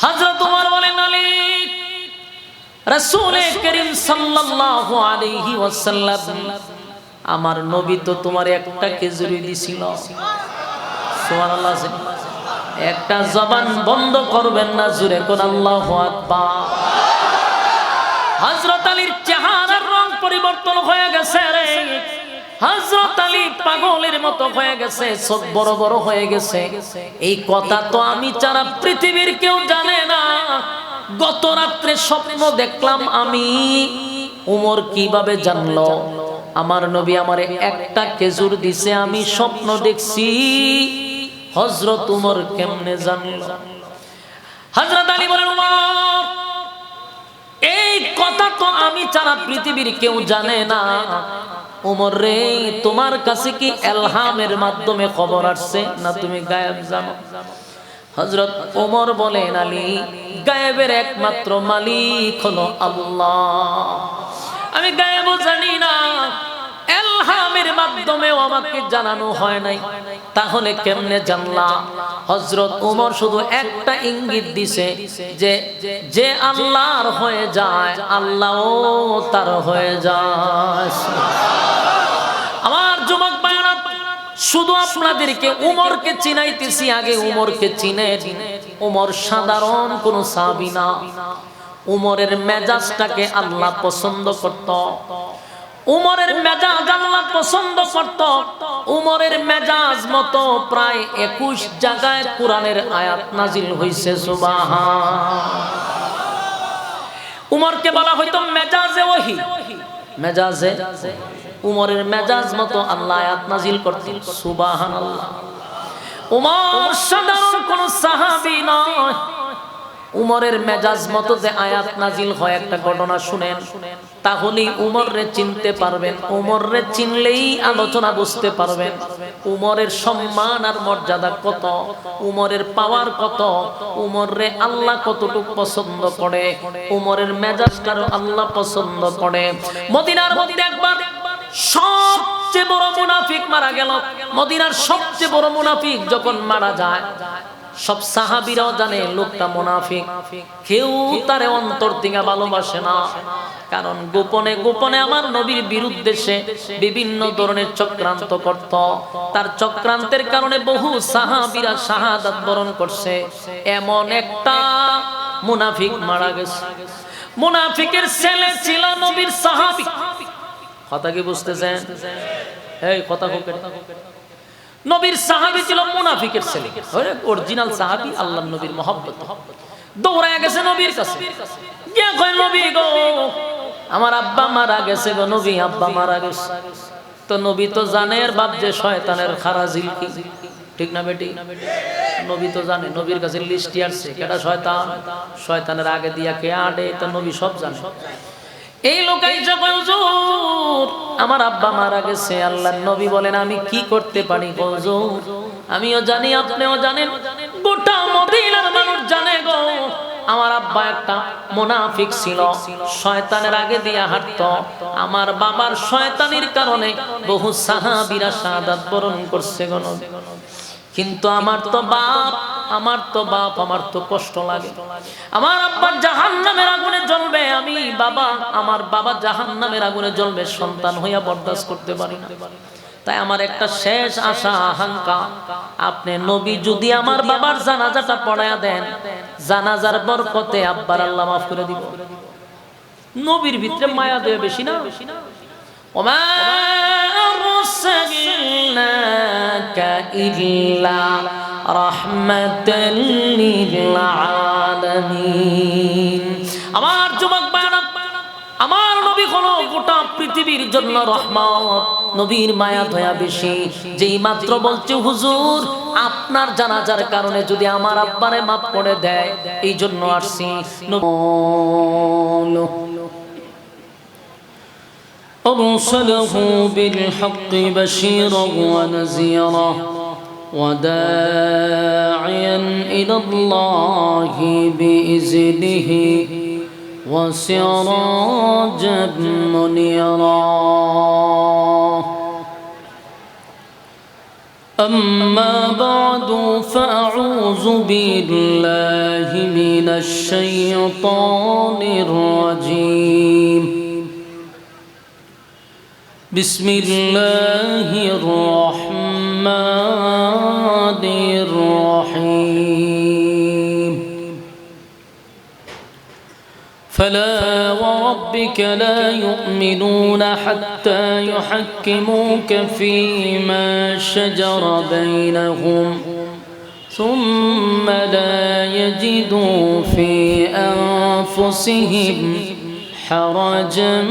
হযরত ওমর বলেন, আলী, রাসূল করিম সাল্লাল্লাহু আলাইহি ওয়াসাল্লাম আমার নবী তো তোমার একটা খেজুরি দিছিল। সুবহানাল্লাহ। একটা জবান বন্ধ করবেন না, জোরে কোন আল্লাহু আকবার। হযরত আলীর চেহারার রং পরিবর্তন হয়ে গেছে রে। হযরত আলী পাগলের মতো হয়ে গেছে, চোখ বড় বড় হয়ে গেছে। এই কথা তো আমি ছাড়া পৃথিবীর কেউ জানে না। গত রাত্রে স্বপ্ন দেখলাম আমি। উমর কিভাবে জানলো? আমার নবী আমারে একটা খেজুর দিছে, আমি স্বপ্ন দেখছি। হযরত উমর কেমনে জানলো? হযরত আলী বলেন, উমর, এই কথা তো আমি ছাড়া পৃথিবীর কেউ জানে না। উমর রে, তোমার কাছে কি ইলহামের মাধ্যমে খবর আসছে, না তুমি গায়েব জানো? হযরত ওমর বলেন, আলী, গায়েবের একমাত্র মালিক হলো আল্লাহ। আমি গায়েব জানি না, ইলহামের মাধ্যমেও আমাকে জানানো হয় নাই। তাহলে কেমনে জানলা? হযরত ওমর শুধু একটা ইঙ্গিত দিছে যে যে আল্লাহর হয়ে যায়, আল্লাহও তার হয়ে যায়। আমার যুবক ভাইরা, শুধু আপনাদেরকে উমরকে চিনাইতেছি, আগে উমরকে চিনেন। উমর সাধারণ কোন সাহাবী না। উমরের মেজাজটাকে আল্লাহ পছন্দ করত। উমরের মেজাজ আল্লাহ পছন্দ করত। উমরের মেজাজ মতো প্রায় 21 জায়গায় কোরআনের আয়াত নাজিল হইছে। সুবহানাল্লাহ। উমরকে বলা হয়তো মেজাজে ওহী। মেজাজে উমরের মেজাজ মতো আল্লাহ আয়াত নাজিল করতেন। সুবহানাল্লাহ। উমর সাধারণ কোন সাহাবী নয়। উমরের মেজাজ মতো যে আয়াত নাজিল হয়, একটা ঘটনা শুনেন, তাহলেই উমররে চিনতে পারবেন। উমররে চিনলেই আলোচনা বুঝতে পারবেন। উমরের সম্মান আর মর্যাদা কত, উমরের পাওয়ার কত, উমররে আল্লাহ কতটুকু পছন্দ করে, উমরের মেজাজটারও আল্লাহ পছন্দ করে। মদিনার মধ্যে একবার সবচেয়ে বড় মুনাফিক মারা গেল। মদিনার সবচেয়ে বড় মুনাফিক যখন মারা যায়, সব সাহাবীরাও জানে লোকটা মুনাফিক। কেউ তারে অন্তর থেকে ভালোবাসে না, কারণ গোপনে গোপনে আমার নবীর বিরুদ্ধে সে বিভিন্ন ধরনের চক্রান্ত করত। তার চক্রান্তের কারণে বহু সাহাবীরা শাহাদাত বরণ করছে। এমন একটা মুনাফিক মারা গেছে। মুনাফিকের ছেলে ছিল নবীর সাহাবী। কথা কি বুঝতেছেন? এই কথা কোকে নবীর সাহাবী ছিল মুনাফিকের ছেলে, অরিজিনাল সাহাবী, আল্লাহর নবীর মহব্বত। দৌড়ায় গেছে নবীর কাছে, গিয়ে কয়, নবী গো, আমার আব্বা মারা গেছে গো নবী, আব্বা মারা গেছে। তো নবী তো জানে এর বাপ যে শয়তানের খারাজিল কি, ঠিক না বেটি? নবী তো জানে, নবীর কাছে লিস্টি আসছে কেটা শয়তান, শয়তানের আগে দিয়া কে আডে, তো নবী সব জানে। এই লোকাই যখন হুজুর আমার আব্বা মারা গেছে, আল্লাহর নবী বলেন আমি কি করতে পারি হুজুর? আমিও জানি, আপনিও জানেন, গোটা মদিনার মানুষ জানে গো, আমার আব্বা একটা মুনাফিক ছিল, শয়তানের আগে দিয়া হাঁটতো। আমার বাবার শয়তানির কারণে বহু সাহাবীরা শাহাদাত বরণ করছে গো নবী। কিন্তু আমার তো বাপ, আমার তো কষ্ট লাগে। আমার আব্বা জাহান্নামের আগুনে জ্বলবে, আমি বাবা, আমার বাবা জাহান্নামের আগুনে জ্বলবে, সন্তান হইয়া বরদাস্ত করতে পারি না। তাই আমার একটা শেষ আশা আকাঙ্ক্ষা, আপনি নবী যদি আমার বাবার জানাজাটা পড়ায়া দেন, জানাজার বরকতে আব্বার আল্লাহ মাফ করে দিব। নবীর ভিতরে মায়া দেয় বেশি না? ওমা আরসালনাকা ইল্লা রাহমাতাল লিল আলামিন। আমার যুবক ভাইরা, আমার নবী হলো গোটা পৃথিবীর জন্য রহমত। নবীর মায়া দয়া বেশি। যেই মাত্র বলছে হুজুর আপনার জানাজার কারণে যদি আমার আব্বারে মাফ করে দেয়, এই জন্য আসছি। أرسله بالحق بشيرا ونذيرا وداعيا إلى الله بإذنه وسراجا منيرا أما بعد فأعوذ بالله من الشيطان الرجيم بسم الله الرحمن الرحيم فلا وربك لا يؤمنون حتى يحكموك فيما شجر بينهم ثم لا يجدوا في أنفسهم حرجا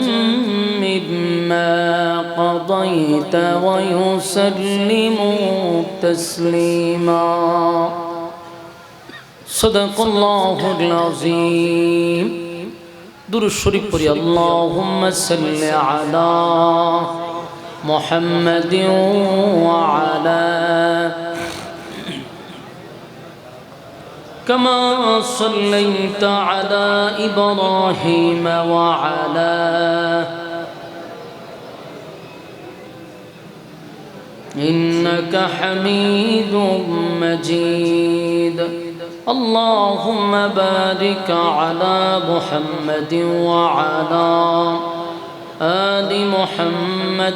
مما قضيت ويسلموا تسليما صدق الله العظيم درود شريف পড়ি اللهم صل على محمد وعلى كما صليت على إبراهيم وعلى إنك حميد مجيد اللهم بارك على محمد وعلى آل محمد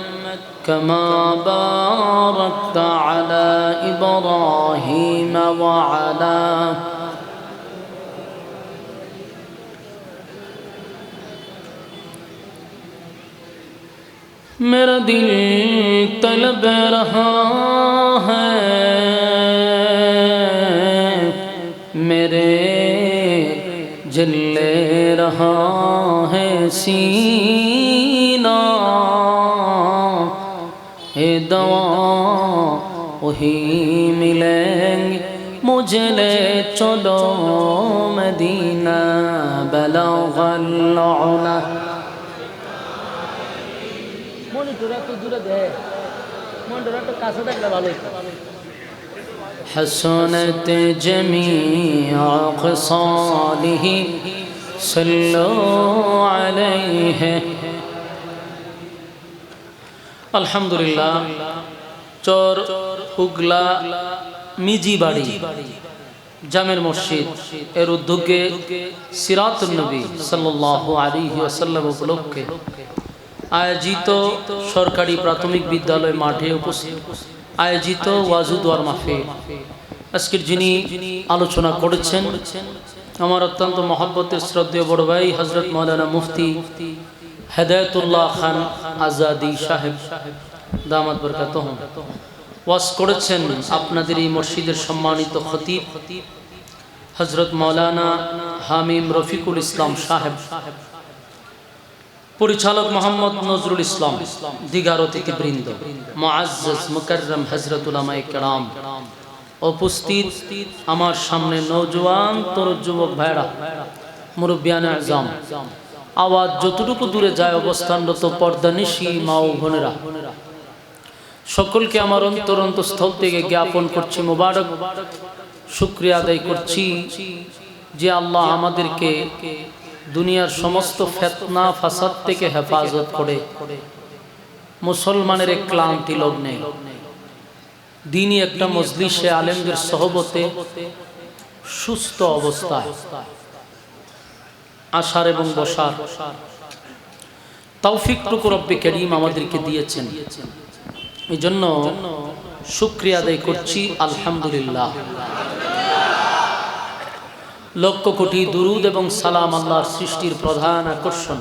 كما باركت على إبراهيم وعلى मेरा दिल तलब रहा है मेरे जले रहा है सीना हे दवा वही मिलेंगे मुझे ले चलो मदीना बलगल उला حسنت جميع خصاله صلوا عليه الحمد لله চর হুগলা মিজি বাড়ি জামের মসজিদ এর উদ্যোগে সিরাতুন নবী সাল্লাল্লাহু আলাইহি ওয়াসাল্লাম উপলক্ষে আয়োজিত সরকারি প্রাথমিক বিদ্যালয় মাঠে আয়োজিত ওয়াজুদওয়ার মাহফিল আজকের যিনি আলোচনা করেছেন আমার অত্যন্ত মহব্বতের শ্রদ্ধেয় বড় ভাই হযরত মাওলানা মুফতি হেদায়েতুল্লাহ খান আজাদি সাহেব দামাত বরকাতুহুম ওয়াজ করেছেন আপনাদের এই মসজিদের সম্মানিত খতিব হযরত মাওলানা হামিম রফিকুল ইসলাম সাহেব পরিচালক মোহাম্মদ নজরুল ইসলাম দিগার অতিথিবৃন্দ মুআজ্জাজ মুকাররম হযরত উলামায়ে কেরাম উপস্থিত আমার সামনে নওজোয়ান তরুণ যুবক ভাইরা মুরব্বিয়ানে আযম আওয়াজ যতটুকু দূরে যায় অবস্থানরত পর্দানিশী মা ও বোনেরা সকলকে আমার অন্তরস্থল থেকে জ্ঞাপন করছি মোবারক শুকরিয়া আদায় করছি যে আল্লাহ আমাদেরকে দুনিয়ার সমস্ত ফিতনা ফাসাদ থেকে হেফাজত করে মুসলমানের এক ক্লান্তি লগ্নে দ্বীনি একটা মজলিসে আলেমদের সহবতে সুস্থ অবস্থায় আসার এবং বসার তৌফিকটুকু রব্বে করিম আমাদেরকে দিয়েছেন এজন্য শুকরিয়া আদায় করছি আলহামদুলিল্লাহ লক্ষ কোটি দুরুদ এবং সালাম আল্লাহর সৃষ্টির প্রধান আকর্ষণ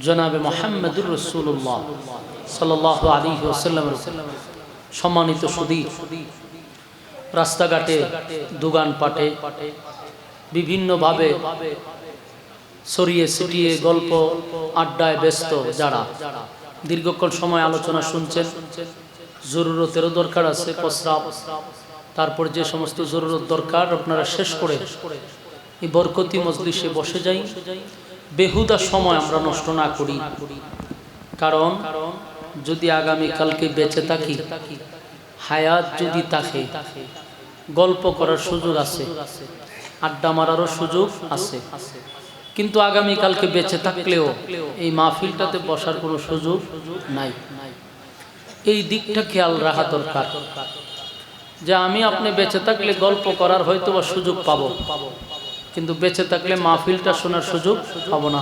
জনাবে মুহাম্মদুর রাসূলুল্লাহ সাল্লাল্লাহু আলাইহি ওয়াসাল্লামের সম্মানিত সুধী রাস্তাঘাটে দোকানপাটে বিভিন্নভাবে ছড়িয়ে ছিটিয়ে গল্প আড্ডায় ব্যস্ত যারা দীর্ঘক্ষণ সময় আলোচনা শুনছেন জরুরতেরও দরকার আছে প্রস্রাব তারপর যে সমস্ত জরুরত দরকার আপনারা শেষ করে এই বরকতি মজলিসে বসে যাই বেহুদা সময় আমরা নষ্ট না করি কারণ যদি আগামী কালকে বেঁচে থাকি হায়াত যদি থাকে গল্প করার সুযোগ আছে আড্ডা মারারও সুযোগ আছে কিন্তু আগামী কালকে বেঁচে থাকলেও এই মাহফিলটাতে বসার কোনো সুযোগ নাই এই দিকটা খেয়াল রাখা দরকার যে আমি আপনি বেঁচে থাকলে গল্প করার হয়তো বা সুযোগ পাবো, কিন্তু বেঁচে থাকলে মাহফিলটা শোনার সুযোগ পাবো না।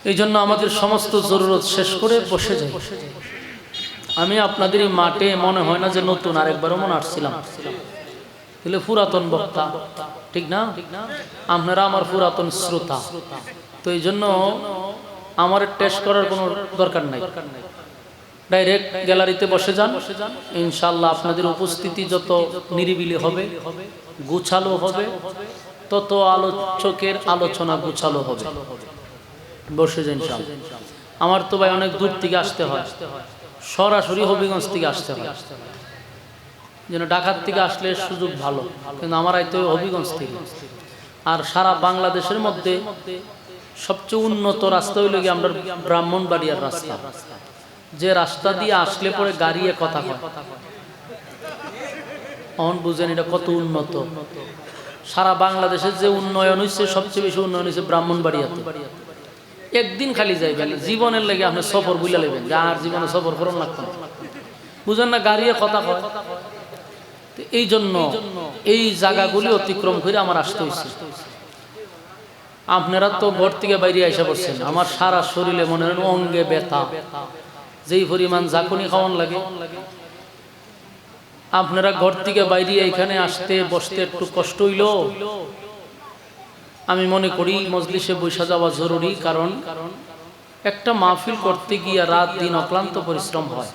এই জন্য আমাদের সমস্ত জরুরত শেষ করে বসে যাই। আমি আপনাদের এই মাঠে মনে হয় না যে নতুন, আরেকবারও মনে আসছিলাম, তাহলে পুরাতন বক্তা, ঠিক না? আপনারা আমার পুরাতন শ্রোতা, তো এই জন্য আমার টেস্ট করার কোনো দরকার নাই। ডাইরেক্ট গ্যালারিতে বসে যান, ইনশাআল্লাহ আপনাদের উপস্থিতি যত নিরিবিলি হবে, গুছালো হবে, তত আলোচকের আলোচনা গুছালো হবে। বসে যান ইনশাআল্লাহ। আমার তো ভাই অনেক দূর থেকে আসতে হয়, সরাসরি হবিগঞ্জ থেকে আসতে হয়, যেন ঢাকার থেকে আসলে সুযোগ ভালো, কিন্তু আমার আইতে হবিগঞ্জ থেকে। আর সারা বাংলাদেশের মধ্যে সবচেয়ে উন্নত রাস্তা হইল গিয়ে আমরা ব্রাহ্মণবাড়িয়ার রাস্তা, যে রাস্তা দিয়ে আসলে পরে গাড়িয়ে কথা হয়। অন বুঝেন এটা কত উন্নত। সারা বাংলাদেশের যে উন্নয়ন হয়েছে, সবচেয়ে বেশি উন্নয়ন হয়েছে ব্রাহ্মণবাড়িয়াতে। একদিন খালি যাইবেন, জীবনের লেগে আপনি সফর বুঝা নেবেন, যে আর জীবনে সফর করুন লাগতো না, বুঝেন না, গাড়িয়ে কথা হয়। এই জন্য এই জায়গাগুলি অতিক্রম করে আমার আসতে হয়েছে। আপনারা তো ঘর থেকে বাইরে এসে পড়ছেন, আমার সারা শরীরে মনে হয় অঙ্গে ব্যথা, যেই পরিমাণ ঝাঁকুনি খাওয়ান লাগে। আপনারা ঘর থেকে বাইরে এখানে আসতে বসতে একটু কষ্ট হইল। আমি মনে করি মজলিসে বসে যাওয়া জরুরি, কারণ একটা মাহফিল করতে গিয়ে রাত দিন অক্লান্ত পরিশ্রম হয়।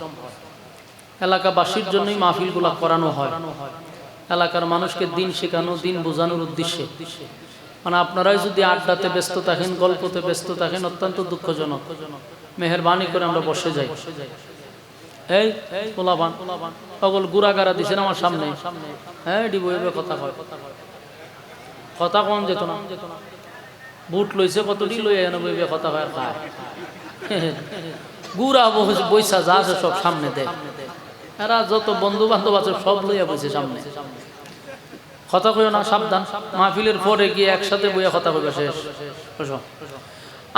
এলাকাবাসীর জন্যই মাহফিলগুলা করানো হয়, এলাকার মানুষকে দিন শেখানো, দিন বোঝানোর উদ্দেশ্যে। মানে আপনারাই যদি আড্ডাতে ব্যস্ত থাকেন, গল্পতে ব্যস্ত থাকেন, অত্যন্ত দুঃখজনক। মেহেরবানি করে আমরা বসে যাই। এই পোলাবান সকল গুড়াগাড়া দিছেন আমার সামনে, হ্যাঁ ডিবো এভাবে কথা কয়, কথা কম যেত না। বুট লইছে কতটি লইয়া এনে বইবে কথা কয় আর খায়। গুড়া বৈশা যা আছে সব সামনে দেয়, এরা যত বন্ধু বান্ধব আছে সব লইয়া বইছে সামনে। কথা কইও না, সাবধান। মাহফিলের পরে গিয়ে একসাথে বইয়া কথা কইবে শেষ।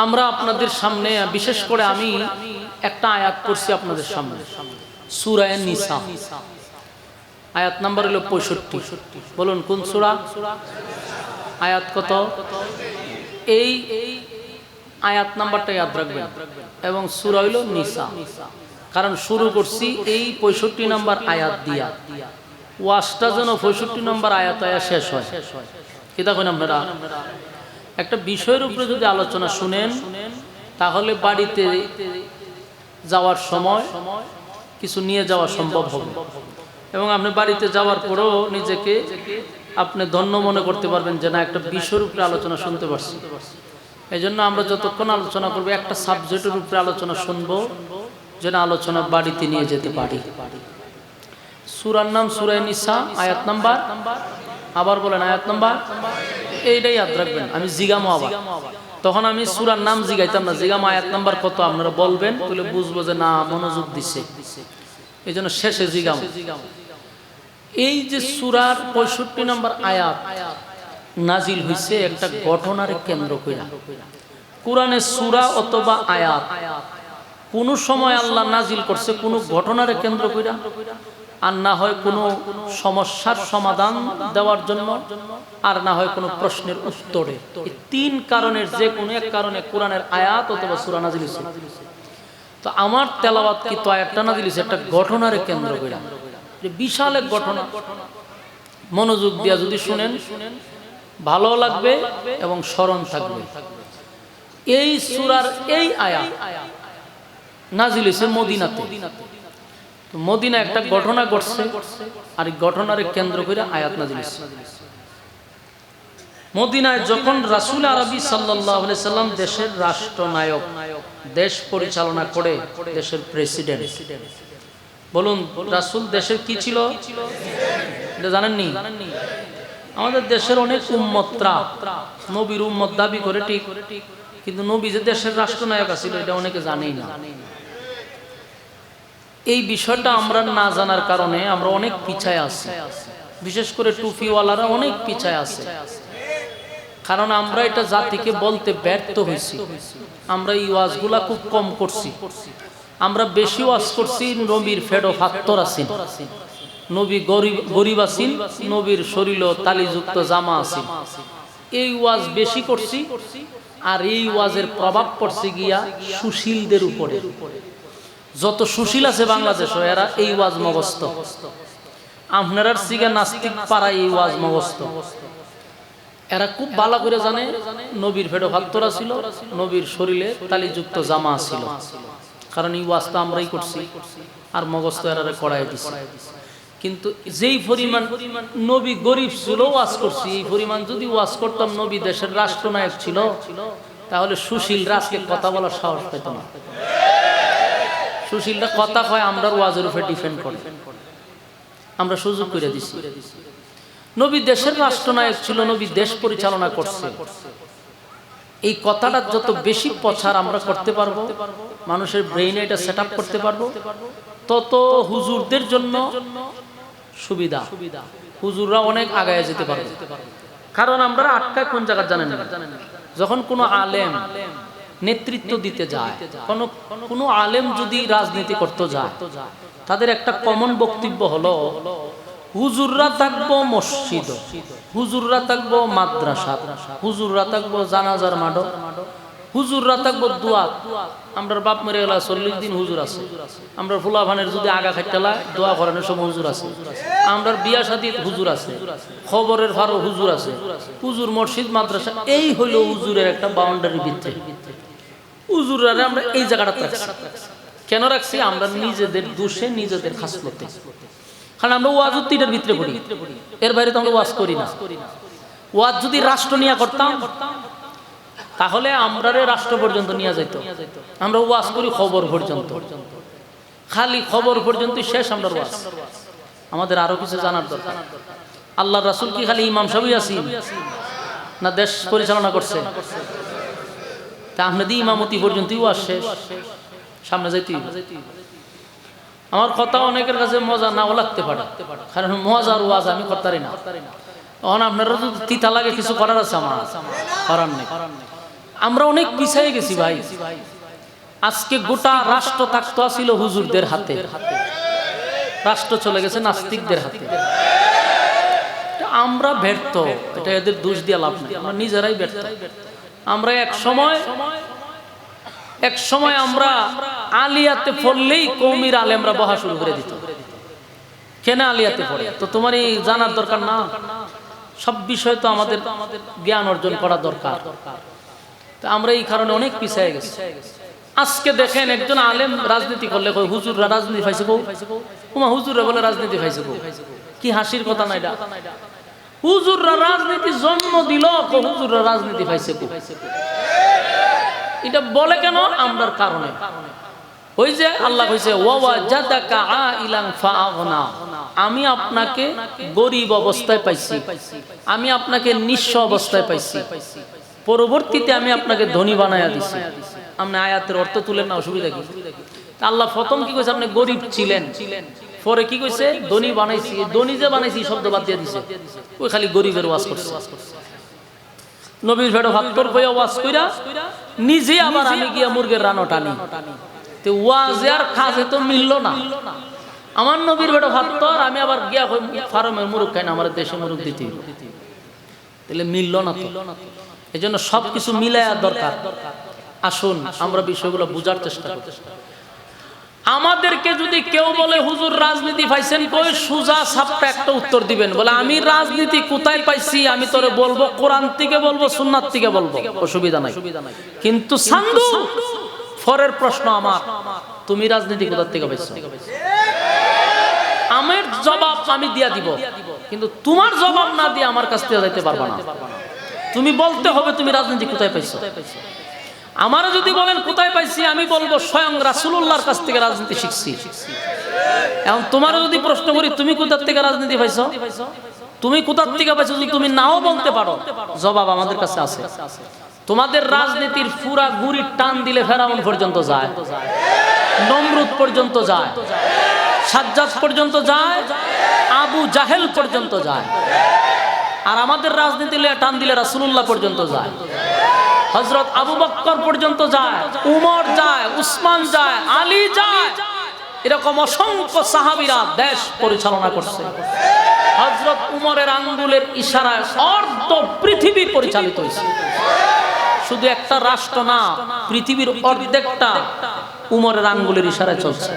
আমরা আপনাদের সামনে, বিশেষ করে আমি একটা আয়াত পড়ছি আপনাদের সামনে, সূরা নিসা, আয়াত নাম্বার হলো 65। বলুন কোন সূরা, আয়াত কত? এই আয়াত নাম্বারটা ইয়াদ রাখবেন, এবং সূরা হইল নিসা। কারণ শুরু করছি এই 65 নম্বর আয়াত দিয়া, ওয়াজটা যেন 65 নম্বর আয়াত শেষ হয়। কি দেখেন আপনারা, একটা বিষয়ের উপরে যদি আলোচনা শুনেন, তাহলে বাড়িতে যাওয়ার সময় কিছু নিয়ে যাওয়া সম্ভব হবে, এবং আপনি বাড়িতে যাওয়ার পরেও নিজেকে আপনি ধন্য মনে করতে পারবেন যে না, একটা বিষয়ের উপরে আলোচনা শুনতে পারছি। এই জন্য আমরা যতক্ষণ আলোচনা করবো, একটা সাবজেক্টের উপরে আলোচনা শুনবো, যেন আলোচনা বাড়িতে নিয়ে যেতে পারি। সূরার নাম সূরা নিসা, আয়াত নাম্বার, আবার বলেন আয়াত নাম্বার, এইটাই ইয়াদ রাখবেন। আমি জিগামো আবার, তখন আমি সূরার নাম জিগাইতাম না, জিগামো আয়াত নাম্বার কত, আপনারা বলবেন, তাহলে বুঝবো যে না মনোযোগ দিছে। এই জন্য শেষে জিগামো। এই যে সূরার 65 নম্বর আয়াত নাজিল হইছে একটা ঘটনার কেন্দ্র কইরা। কোরআনের সূরা অথবা আয়াত কোন সময় আল্লাহ নাজিল করছে কোন ঘটনার কেন্দ্র কইরা, আর না হয় কোনো সমস্যার সমাধান দেওয়ার জন্য, আর না হয় কোনো প্রশ্নের উত্তরে। এই তিন কারণের যে কোনো এক কারণে কোরআনের আয়াত অথবা সূরা নাজিল হইছে। তো আমার তেলাওয়াত কি তো আয়াতটা নাজিল হইছে একটা ঘটনার কেন্দ্র কইরা, যে বিশাল এক ঘটনা। মনোযোগ দিয়া যদি শুনেন ভালো লাগবে এবং স্মরণ থাকবে। এই সূরার এই আয়াত নাজিল হইছে মদিনাতে। তো মদিনা একটা ঘটনা ঘটছে, আর এই ঘটনার কেন্দ্র করে আয়াত নাজিল হইছে। মদিনায় যখন রাসূল আরবি সাল্লাল্লাহু আলাইহি সাল্লাম দেশের রাষ্ট্রনায়ক, দেশ পরিচালনা করে, দেশের প্রেসিডেন্ট। বলুন রাসূল দেশের কি ছিল এটা জানেননি? আমাদের দেশের অনেক উম্মতরা নবীর উম্মত দাবি করে, ঠিক, কিন্তু নবী যে দেশের রাষ্ট্রনায়ক ছিল এটা অনেকে জানেই না। এই বিষয়টা আমরা না জানার কারণে আমরা অনেক পিছায় আছি, বিশেষ করে টুপিওয়ালারা অনেক পিছায় আছে। কারণ আমরা এটা জাতিকে বলতে ব্যর্থ হয়েছি। আমরা এই ওয়াজগুলা খুব কম করছি, আমরা বেশি ওয়াজ করছি নবীর ফেডো ফাত্তর আছেন, নবী গরিব আছেন, নবীর শরীর তালিযুক্ত জামা আছেন, এই ওয়াজ বেশি করছি। আর এই ওয়াজের প্রভাব পড়ছে গিয়া সুশীলদের উপরে। যত সুশীল আছে বাংলাদেশে এরা এই ওয়াজ মুখস্থ। আপনার সিগা নাস্তিক পাড়া এই ওয়াজ মুখস্থ। এরা খুব ভালো করে জানে নবীর ফেডো ফাত্তরা ছিল, নবীর শরীরে তালিযুক্ত জামা ছিল, কারণ এই ওয়াজটা আমরাই করছি আর মুখস্থ এরা করাই দিছি। কিন্তু যেই পরিমাণ নবী গরিব ছিল ওয়াজ করছি, এই পরিমাণ যদি ওয়াজ করতাম নবী দেশের রাষ্ট্রনায়ক ছিল, তাহলে সুশীলরা আজকে কথা বলার সাহস পেত না। সুশীলরা কথা কয় আমরা ওয়াজের উপরে ডিফেন্ড করে, আমরা সুযোগ করে দিছি। নবী দেশের রাষ্ট্রনায়ক ছিল, নবী দেশ পরিচালনা করছে। এই কথাটা যত বেশি প্রচার আমরা করতে পারবো, মানুষের ব্রেইনে এটা সেট আপ করতে পারবো, তত হুজুরদের জন্য সুবিধা। হুজুররা অনেক আগায় যেতে পারবে। কারণ আমরা আটকা কোন জায়গা জানেন না, যখন কোনো আলেম নেতৃত্ব দিতে যায়, কোনো আলেম যদি রাজনীতি করতে যায়, তাদের একটা কমন বক্তব্য হলো হুজুররা থাকবো মসজিদ, হুজুররা থাকবো মাদ্রাসা, হুজুররা থাকবো জানাজার মাঠ, হুজুররা থাকবো দোয়া। আমরা বাপ মেরে গেলা 40 দিন হুজুর আছে, আমরা ফুলা ভানের যদি আগা খাইতেলা দোয়া করানোর সময় হুজুর আছে, আমরা বিয়া শাদী হুজুর আছে, খবরের ফারো হুজুর আছে, হুজুর মসজিদ মাদ্রাসা। এই হইল হুজুরের একটা বাউন্ডারি ভিত্তি। হুজুররা আমরা এই জায়গাটা রাখছি। কেন রাখছি? আমরা নিজেদের দোষে, নিজেদের খাসলতে। কারণ আমরা ওয়াজ তিনটার ভিতরে পড়ি, এর বাইরে তো আমরা ওয়াজ করি না। ওয়াজ যদি রাষ্ট্র নিয়ে করতাম তাহলে আমরা রাষ্ট্র পর্যন্ত নিয়ে যাইতো। আমরা ওয়াজ করি খবর পর্যন্ত, খালি খবর পর্যন্ত শেষ আমরা ওয়াজ। আমাদের আরো কিছু জানার দরকার। আল্লাহর রাসূল কি খালি ইমাম সাহেবই আছেন না দেশ পরিচালনা করছে? তা আমরা দি ইমামতি পর্যন্তই ওয়াজ শেষ, সামনে যাইতে। আমার কথা অনেকের কাছে মজা নাও লাগতে পারে, কারণ মজার ওয়াজ আমি করতারি না। তখন আপনারা যদি তিতা লাগে কিছু করার আছে, আমার করার নেই। আমরা অনেক পিছিয়ে গেছি ভাই। আজকে গোটা রাষ্ট্র থাকতো ছিল হুজুরদের হাতে, রাষ্ট্র চলে গেছে নাস্তিকদের হাতে। আমরা ব্যর্থ, এটা এদের দোষ দিয়ে লাভ নেই, আমরা নিজেরাই ব্যর্থ। আমরা এক সময় আমরা আলিয়াতে পড়লেই কওমির আলেমরা বহা শুরু করে দিত। কেন আলিয়াতে পড়ে? তো তোমার এই জানার দরকার না? সব বিষয় তো আমাদের জ্ঞান অর্জন করা দরকার। তো আমরা এই কারণে অনেক পিছিয়ে গেছি। আজকে দেখেন একজন আলেম রাজনীতি করলে কই হুজুররা রাজনীতি পাইছে কো, ওমা হুজুররা বলে রাজনীতি পাইছে কো। কি হাসির কথা না এটা? হুজুররা রাজনীতি জন্ম দিল, কো হুজুররা রাজনীতি পাইছে কো। এটা বলে কেন? আমরার কারণে। ওই যে আল্লাহ কইছে ওয়াজাদাকা আইলান ফাআগনা, আমি আপনাকে গরীব অবস্থায় পাইছি, আমি আপনাকে নিঃস্ব অবস্থায় পাইছি, পরবর্তীতে আমি আপনাকে ধনী বানায়া দিছি। আপনি আয়াতের অর্থ তুলেন না, অসুবিধা কি? আল্লাহ প্রথম কি কইছে? আপনি গরীব ছিলেন, পরে কি কইছে? ধনী বানাইছি। ধনী যে বানাইছি শব্দ বাদ দিয়ে দিছে, ওই খালি গরীবের ওয়াজ করছে। নবীর ফেডো ফাত্তর কইয়া ওয়াজ কইরা নিজে আবার আমি গিয়া মুরগের রানো টানি। তো ওয়াজে আর কাজে তো মিললো না। আমার নবীর ফেডো ফাত্তর, আমি আবার গিয়া ফার্মের মুরগ খাই না, আমার দেশে মুরগ দিতে, তাহলে মিললো না তো। এই জন্য সবকিছু মিলাইয়া দরকার। আসুন আমরা বিষয়গুলো বুঝার চেষ্টা করি। আমাদেরকে যদি কেউ বলে হুজুর রাজনীতি পাইছেন কই, সুজা সাপটা একটা উত্তর দিবেন। বলে আমি রাজনীতি কোথায় পাইছি আমি তোরে বলবো, কোরআন থেকে বলবো, সুন্নাত থেকে বলবো, অসুবিধা নাই। কিন্তু সান্দু পরের প্রশ্ন আমার, তুমি রাজনীতি কোথা থেকে পাইছো? আমার জবাব আমি দিয়া দিব, কিন্তু তোমার জবাব না দিয়ে আমার কাছ থেকে যাইতে পারবা না। তুমি বলতে হবে তুমি রাজনীতি কোথায় পাইছো। আমারও যদি বলেন কোথায় পাইছি, আমি বলবো স্বয়ং রাসূলুল্লাহর কাছ থেকে রাজনীতি শিখছি। এখন তোমারও যদি প্রশ্ন করি তুমি কোথা থেকে রাজনীতি পাইছো, তুমি কোথা থেকে পাইছো, যদি তুমি নাও বলতে পারো, জবাব আমাদের কাছে আছে। তোমাদের রাজনীতির পুরা গুড়ি টান দিলে ফেরাউন পর্যন্ত যায়, নমরুদ পর্যন্ত যায়, সাজ্জাদ পর্যন্ত যায়, আবু জাহেল পর্যন্ত যায়। আর আমাদের রাজনীতি টান দিলে রাসূলুল্লাহ পর্যন্ত যায়। হযরত আবু বকর পর্যন্ত যায়, উমর যায়, উসমান যায়, আলী যায়, এরকম অসংখ্য সাহাবীরা দেশ পরিচালনা করছে। হযরত উমরের আঙ্গুলের ইশারায় অর্ধ পৃথিবী পরিচালিত হয়েছে। শুধু একটা রাষ্ট্র না, পৃথিবীর অর্ধেকটা উমরের আঙ্গুলের ইশারায় চলছে।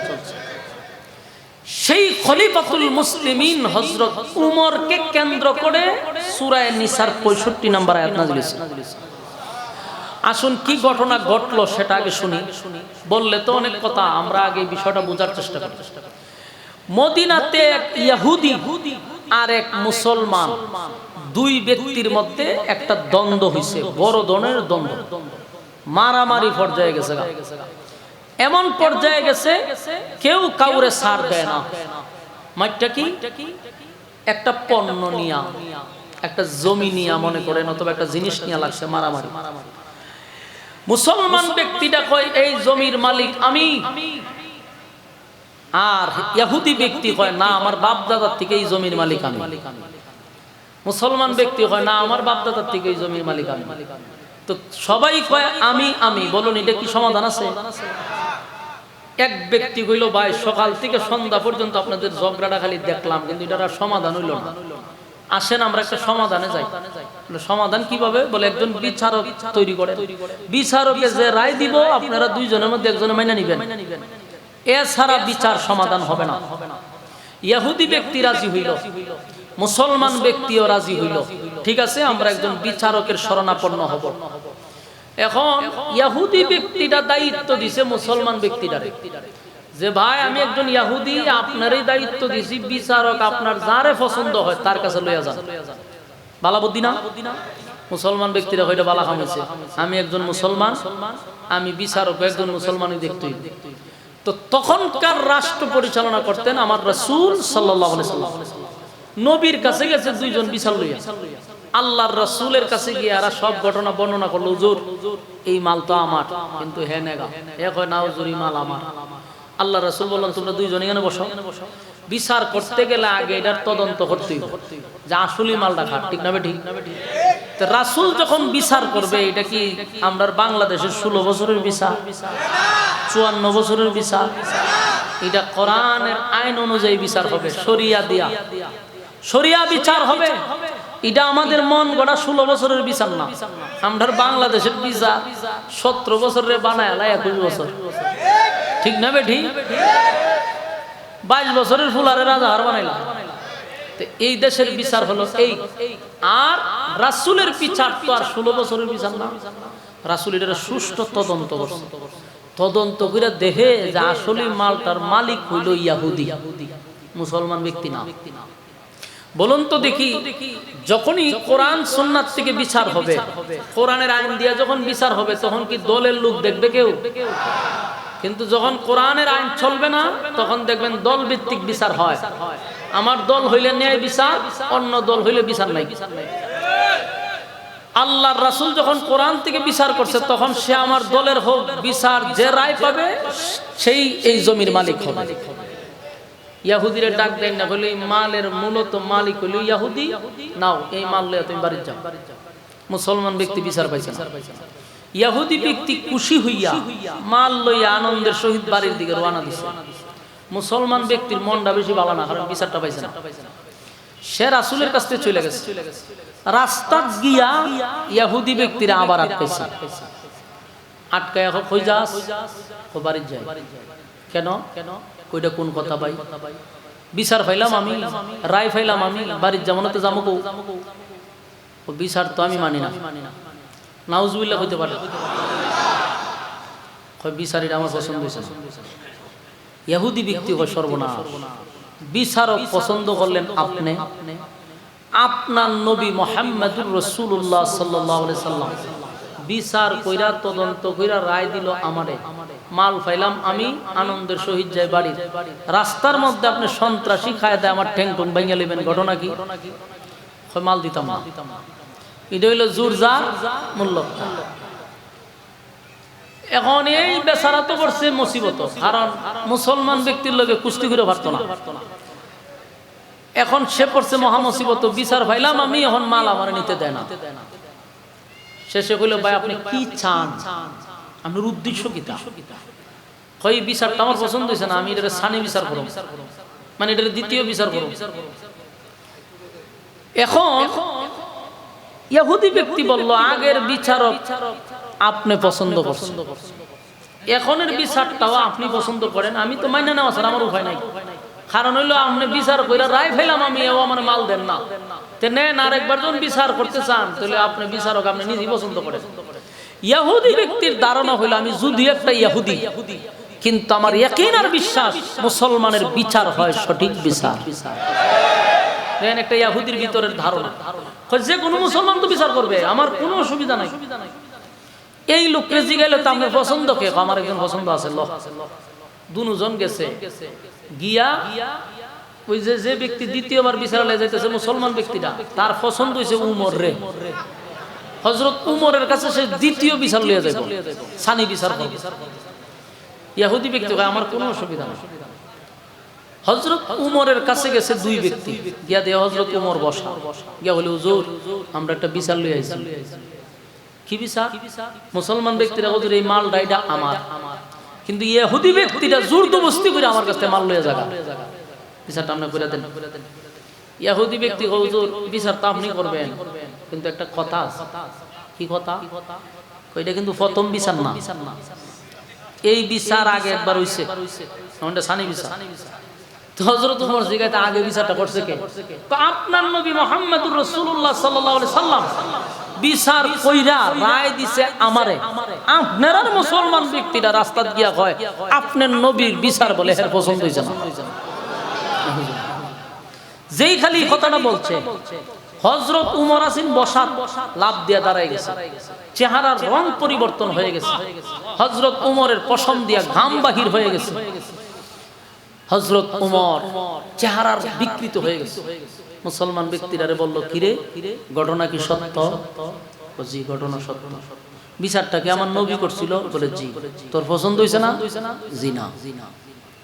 সেই খলিফাতুল মুসলিমিন হযরত উমরকে কেন্দ্র করে সূরা নিসার 65 নম্বর আয়াত নাযিল হয়েছে। আসুন কি ঘটনা ঘটলো সেটা আগে শুনি, বললে তো অনেক কথা, আমরা আগে বিষয়টা বোঝার চেষ্টা করি। মদিনাতে এক ইহুদি আর এক মুসলমান, দুই ব্যক্তির মধ্যে একটা দ্বন্দ্ব হয়েছে, বড় ধরনের দ্বন্দ্ব, মারামারি পর্যায়ে গেছে। এমন পর্যায়ে গেছে কেউ কাউরে ছাড় দেয় না। মাইটটা কি? একটা পণ্য নিয়া, একটা জমি নিয়া মনে করেন, অথবা একটা জিনিস নিয়ে লাগছে মারামারি। মুসলমান ব্যক্তিটা কয় এই জমির মালিক আমি, আর ইহুদি ব্যক্তি কয় না আমার বাপ দাদার থেকে এই জমির মালিক আমি। মুসলমান ব্যক্তি কয় না আমার বাপ দাদার থেকে এই জমির মালিক আমি। তো সবাই কয় আমি আমি। বলুন এটা কি সমাধান আছে? এক ব্যক্তি কইল ভাই সকাল থেকে সন্ধ্যা পর্যন্ত আপনাদের ঝগড়াটা খালি দেখলাম, কিন্তু এটার সমাধান হইল না, আসেন আমরা একটা সমাধানে যাই। সমাধান কিভাবে? বলে একজন বিচারক তৈরি করে, বিচারকে যে রায় দিব আপনারা দুইজনের মধ্যে একজনে মাইনা নিবেন, এছাড়া বিচার সমাধান হবে না। ইহুদি ব্যক্তি রাজি হইল, মুসলমান ব্যক্তিও রাজি হইল, ঠিক আছে আমরা একজন বিচারকের শরণাপন্ন হব। এখন ইহুদি ব্যক্তিটা দায়িত্ব দিছে মুসলমান ব্যক্তিটারে, যে ভাই আমি একজন ইহুদি, আপনারই দায়িত্ব দিছি, বিচারক আপনার যারে পছন্দ হয় তার কাছে লইয়া যান। বালা বুদ্ধি না? মুসলমান ব্যক্তিরা হইটা বালা খামাইছে, আমি একজন মুসলমান, আমি বিচারক একজন মুসলমানই দেখতে। তো তখনকার রাষ্ট্র পরিচালনা করতেন আমার রাসূল সাল্লাল্লাহু আলাইহি সাল্লাম। নবীর কাছে গেছে দুইজন বিচার লইয়া, আল্লাহর রাসূলের কাছে গিয়ে এরা সব ঘটনা বর্ণনা করলো। হুজুর এই মাল তো আমার, কিন্তু হে নেগা, এ কয় না হুজুর এই মাল আমার। আল্লাহ রাসূল বললেন তোমরা দুইজন এখানে বসো, বিচার করতে গেলে আগে এটার তদন্ত করতে হবে যে আসলে মালটা খাট, ঠিক না বেঠিক? তো রাসূল যখন বিচার করবে, এটা কি আমরা বাংলাদেশের 16 বছরের বিচার, 54 বছরের বিচার? এটা কোরআনের আইন অনুযায়ী বিচার হবে, শরিয়া দিয়া শরিয়া বিচার হবে। এটা আমাদের মন গড়া 16 বছরের বিচার না। আমরা বাংলাদেশের বিচার 17 বছরের বানায় 21 বছর, ঠিক না বেঠি? 22 বছরের ফুলারে রাজাহার বানাইলাম। তো এই দেশের বিচার হলো এই। আর রাসূলের বিচার তো আর 16 বছরের বিচার না। রাসূল এটা সুষ্ঠু তদন্ত করছে, তদন্ত করে দেখে যে আসলে মালটার মালিক হইল ইহুদি, মুসলমান ব্যক্তি না। বলুন তো দেখি, যখনই কোরআন সুন্নাত থেকে বিচার হবে, কোরআনের আইন দিয়ে যখন বিচার হবে, তখন কি দলের লোক দেখবে কেউ? কিন্তু যখন কোরআনের আইন চলবে না, তখন দেখবেন দল ভিত্তিক বিচার হয়। আমার দল হইলে ন্যায় বিচার, অন্য দল হইলে বিচার নাই। আল্লাহর রাসূল যখন কোরআন থেকে বিচার করছে, তখন সে আমার দলের হোক, বিচার যে রায় পাবে সেই এই জমির মালিক হবে। ইহুদিরে ডাক দেন না, বলে মালের মূলত মালিক হইল ইহুদি, নাও এই মাল লইয়া তুমি বাড়ি যাও। মুসলমান ব্যক্তি বিচার পাইছে না। ইহুদি ব্যক্তি খুশি হইয়া মাল লইয়া আনন্দের সহিত বাড়ির দিকে রওনা দিছে। মুসলমান ব্যক্তির মনটা বেশি ভালো না, কারণ বিচারটা পাইছে না। সে রাসূলের কাছ থেকে চলে গেছে, রাস্তা গিয়া ইহুদি ব্যক্তিরা আবার আটকাইছে। আটকায় এখন কই যাস? ও বাড়ি যায়। কেন? কইটা কোন কথা ভাই? বিচার পাইলাম আমি, রায় পাইলাম আমি, বাড়ির যাবো না তো যাবো কো? ও বিচার তো আমি মানি না। নাউজুবিল্লাহ হইতে পারে, বিচারিটা আমার পছন্দ হয়েছে। ইহুদি ব্যক্তি হয় সর্বনাশ। বিচারক পছন্দ করলেন আপনি, আপনার নবী মুহাম্মদুর রাসূলুল্লাহ সাল্লাল্লাহু আলাইহি সাল্লাম বিচার কইরা তদন্ত কইরা রায় দিল আমারে, মাল পাইলাম আমি, আনন্দের সহিত যাই বাড়ি। রাস্তার মধ্যে আপনি সন্ত্রাসী খায় দেয় আমার ঠ্যাং টুং ভাঙিয়ে নেবেন, ঘটনা কি? মাল দিতাম না। এটা হইল জোরজার মূল্য। এখন এই বেচারা তো পড়ছে মুসিবত, কারণ মুসলমান ব্যক্তির লগে কুস্তি করে পারতো না। এখন সে পড়ছে মহা মুসিবত, বিচার পাইলাম আমি, এখন মাল আমার নিতে দেয় না। শেষে কইল ভাই আপনি কি চান, আপনার উদ্দেশ্য কি? কই বিচারটা আমার পছন্দ হয়েছে না, আমি এটা সানি বিচার করব, মানে এটা দ্বিতীয় বিচার করব। এখন ইহুদি ব্যক্তি বলল আগের বিচারক আপনি পছন্দ করছেন, এখনের বিচারটাও আপনি পছন্দ করেন, আমি তো মাইনা নেওয়া স্যার আমার উপায় নাই। কারণ হইলো আপনি বিচার কইরা রায় ফেলাম আমি, এও আমার মাল দেন না, তে নেন আরেকবার যখন বিচার করতে চান তাহলে আপনি বিচারক আপনি নিজেই পছন্দ করেন। ইহুদি ব্যক্তির ধারণা হইলো আমি যদি একটা ইহুদি, কিন্তু আমার ইয়াকিন আর বিশ্বাস মুসলমানের বিচার হয় সঠিক বিচার। দেখেন একটা ইহুদির ভিতরের ধারণা, যে কোনো মুসলমান তো বিচার করবে, আমার কোনো অসুবিধা নাই। এই লোককে জিগাইলে তো আপনার পছন্দ কে? আমার একজন পছন্দ আছে। দুজন গেছে গিয়া ওই যে ব্যক্তি দ্বিতীয়বার বিচারালয়ে যাইতেছে মুসলমান ব্যক্তিটা, তার পছন্দ হয়েছে উমর রে। হযরত উমরের কাছে সে দ্বিতীয় বিচার লইয়া যাইব, সানি বিচার করবে। ইহুদি ব্যক্তি কয় আমার কোনো অসুবিধা নাই। হযরত উমরের কাছে গেছে দুই ব্যক্তি, গিয়া দিয়ে হযরত উমর বসা, গিয়া বলে হুজুর আমরা একটা বিচার লইয়া আইছি। কি বিচার? মুসলমান ব্যক্তিরা হুজুর এই মাল ডাইডা আমার, কিন্তু ইহুদি ব্যক্তিটা জোরদস্তি করে আমার কাছে মাল লইয়া যাগা, বিচারটা আপনি করে দেন। ইহুদি ব্যক্তি হুজুর বিচারটা আপনি করবেন, কিন্তু একটা কথা আছে। কি কথা? কইটা কিন্তু প্রথম বিচার না, এই বিচার আগে একবার হইছে, এটা সানি বিচার। তো হযরত ওমর জিগাইতে আগে বিচারটা করছে কে? তো আপনার নবী মুহাম্মদুর রাসূলুল্লাহ সাল্লাল্লাহু আলাইহি সাল্লাম বিচার কইরা রায় দিছে আমারে, আপনারা মুসলমান ব্যক্তিরা রাস্তা গিয়া কয় আপনার নবীর বিচার বলে এর পছন্দ হইছে না। যেই খালি কথাটা বলছে হযরত উমর আসিন বসাত লাভ দিয়া দাঁড়ায় গেছে, চেহারার রং পরিবর্তন হয়ে গেছে, হযরত উমরের পশম দিয়া ঘাম বাহির হয়ে গেছে, হযরত উমর চেহারার বিকৃত হয়ে গেছে। মুসলমান ব্যক্তিরা বলল কিরে ঘটনা কি সত্য? জি ঘটনা সত্য। বিচারটা কি আমার নবী করছিল? বলে জি। তোর পছন্দ হইছে না? জি না।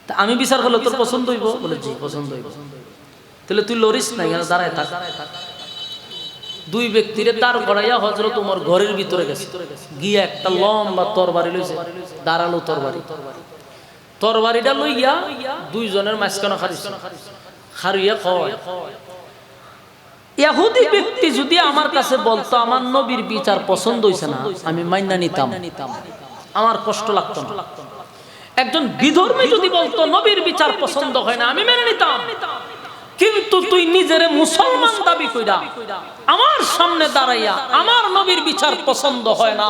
তা আমি বিচার করলে তোর পছন্দ হইব? বলে জি পছন্দ হইব। তাহলে তুই লরিস না, এখানে দাঁড়ায় থাক। দুই ব্যক্তিরে দাঁড় করাইয়া হযরত উমর ঘরের ভিতরে গেছে, গিয়ে একটা লম্বা তরবারি লইছে, দাঁড়ালো তরবারি, তরবারিটা লইয়া দুইজনের মাঝখানে খারিছে, খারিয়া কয় ইহুদি ব্যক্তি যদি আমার কাছে বলতো আমার নবীর বিচার পছন্দ হইছে না, আমি মাইনা নিতাম, আমার কষ্ট লাগতো না। একজন বিধর্মী যদি বলতো নবীর বিচার পছন্দ হয় না, আমি মেনে নিতাম। কিন্তু তুই নিজেরে মুসলমান দাবি কইরা আমার সামনে দাঁড়াইয়া আমার নবীর বিচার পছন্দ হয় না,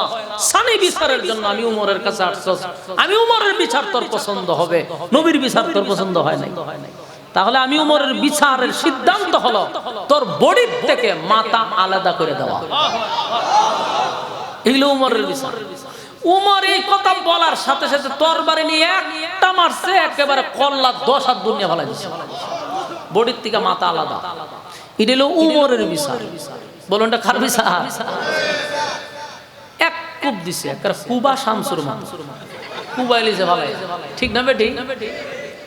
সানি বিচারের জন্য আমি উমরের কাছে আসছস, আমি উমরের বিচার তোর পছন্দ হবে, নবীর বিচার তোর পছন্দ হয় নাই, তাহলে আমি উমরের বিচারের সিদ্ধান্ত হলো তোর বডি থেকে মাথা আলাদা করে দেওয়া। এগুলো উমরের বিচার। উমর এই কথা বলার সাথে সাথে তরবারি নিয়ে একটা মারছে, একেবারে কল্লা 10 হাত দুনিয়া ফেলা দিছে, বডির থেকে মাথা আলাদা। এটা হলো উমরের বিচার। বলুন এটা কার বিচার? এক কূপ দিছে, একটা কুবা শামসুর মান কুবাইলিছে ভালো, ঠিক না বেটি?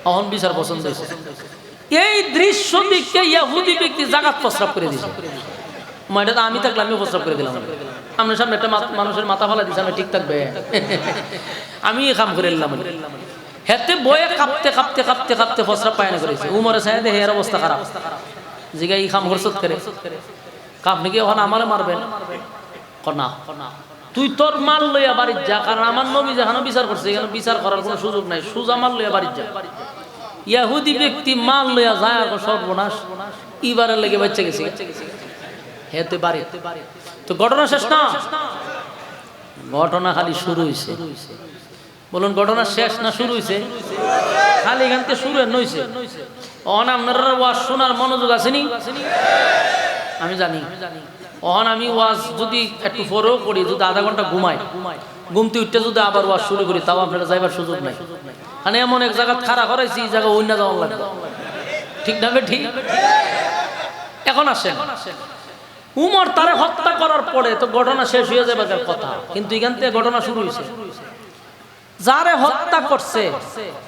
অহন বিচার পছন্দ হয়েছে। এই দৃশ্য দেখে ইহুদি ব্যক্তি জাগাত প্রস্রাব করে দিছে। এটা আমি থাকলে আমি প্রস্রাব করে দিলাম, আপনার সামনে একটা মানুষের মাথা ফালা দিছে, আমি ঠিক থাকবে? আমি কাম করে নিলাম। হেতে বয়ে কাঁপতে কাঁপতে কাঁপতে কাঁপতে প্রস্রাব পায়না করেছে। উমরে সাহেব দেখে এর অবস্থা খারাপ, জিগা এই কাম হরসত করে আপনি কি ওখানে আমারে মারবেন? না, তুই তোর মাল লইয়া বাড়ির যা, কারণ আমার নবী যেখানে বিচার করছে এখানে বিচার করার কোনো সুযোগ নাই, সুজা মাল লইয়া বাড়ির যা। ইহুদি ব্যক্তি মাল লইয়া যায় আর সর্বনাশ, ইবারের লেগে বাচ্চা গেছে হেতে বাড়ি। তো ঘটনা শেষ না, ঘটনা খালি শুরু হয়েছে। বলুন ঘটনা শেষ না শুরু হয়েছে? খালি এখান থেকে শুরু হয়েছে। অহন আপনারা ওয়াজ শোনার মনোযোগ আসেনি? আমি জানি। অহন আমি ওয়াজ যদি একটু পরেও করি, যদি আধা ঘন্টা ঘুমাই, ঘুমতে উঠতে যদি আবার ওয়াজ শুরু করি, তাও আপনারা যাইবার সুযোগ নাই। মানে এমন এক জায়গা খাড়া করাইছি, এই জায়গা অন্য যাওয়া লাগবে, ঠিক না? ঠিক। এখন আসেন, উমর তারে হত্যা করার পরে তো ঘটনা শেষ হয়ে যাবে কথা, কিন্তু এখান থেকে ঘটনা শুরু হয়েছে। যারে হত্যা করছে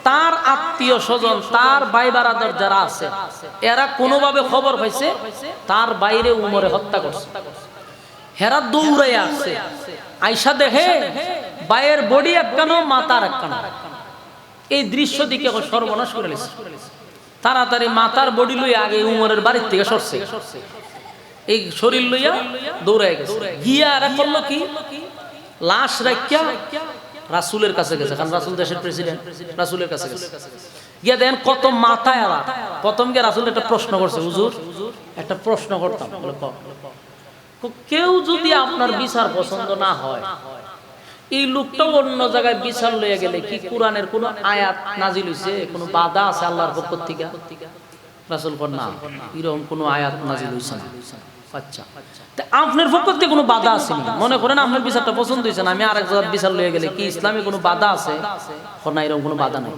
তার আত্মীয় স্বজন, তার ভাই বারাদার যারা আছে, এরা কোনোভাবে খবর পাইছে তার বাইরে উমরে হত্যা করছে। হেরা দৌড়াই আসছে, আয়সা দেখে বাইয়ের বডি একখানো মাথার একখানো। এই দৃশ্য দিকে সর্বনাশ করে লেছে। তাড়াতাড়ি মাথার বডি লইয়া আগে উমরের বাড়ির থেকে সরছে, এই শরীর লইয়া দৌড়াই গেছে। গিয়া আর করলো কি, লাশ রাখিয়া রাসূলের কাছে গেছে, কারণ রাসূল দেশের প্রেসিডেন্ট, রাসূলের কাছে গেছে। গিয়া দেখেন কত মাথায় আলা। প্রথম গিয়ে রাসূল একটা প্রশ্ন করছে, হুজুর একটা প্রশ্ন করতাম, কেউ যদি আপনার বিচার পছন্দ না হয়, এই লোকটাও অন্য জায়গায় বিচার লইয়া গেলে কি কোরআনের কোন আয়াত নাজিল হইছে, কোন বাধা আছে আল্লাহর পক্ষ থেকে? রাসূল বলেন না, এরকম কোন আয়াত নাজিল হইছে না। আচ্ছা, তা আপনার পক্ষ থেকে কোনো বাধা আছে না? মনে করেন আপনার বিচারটা পছন্দ হইছে না, আমি আরেক জায়গায় বিচার লইয়া গেলে কি ইসলামে কোনো বাধা আছে? না, এরকম কোনো বাধা নাই।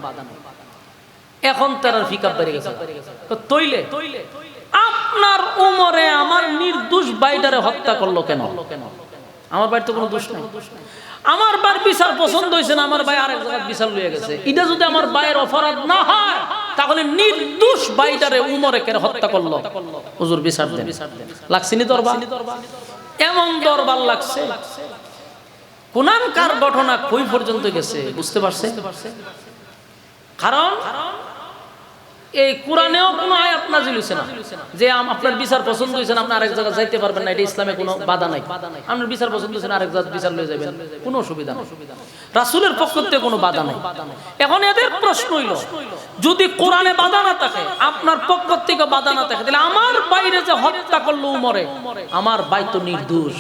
এখন তার ফিকাপ বেড়ে গেছে। তো তইলে আপনার উমরে আমার নির্দোষ ভাইটারে হত্যা করলো কেন? আমার ভাইয়ের তো কোনো দোষ নাই। আমার ভাইয়ের বিচার পছন্দ হয়েছে না, আমার ভাই আরেক জায়গায় বিচার লইয়া গেছে। এটা যদি আমার ভাইয়ের অপরাধ না হয়, তাহলে নির্দোষ ভাইটারে উমরে কেন হত্যা করলো? হুজুর বিচার দেন। লাগছিনি দরবার? এমন দরবার লাগছে, কোনানকার ঘটনা কই পর্যন্ত গেছে বুঝতে পারছে? কারণ এই কোরআনেও কোনো আয়াত নাজিল হইছে না যে আপনার বিচার পছন্দ হইছে না, আপনি আরেক জায়গায় যাইতে পারবেন না, এটা ইসলামে কোনো বাধা নাই। আপনার বিচার পছন্দ হইছে না, আরেক জায়গায় বিচার লয়ে যাবেন, কোনো অসুবিধা নেই। রাসূলের পক্ষ থেকে কোনো বাধা নাই। এখন এদের প্রশ্ন হইল, যদি কোরআনে বাধা না থাকে, আপনার পক্ষ থেকে বাধা না থাকে, তাহলে আমার বাইরে যে হত্যা করলো উমরে, আমার ভাই তো নির্দোষ।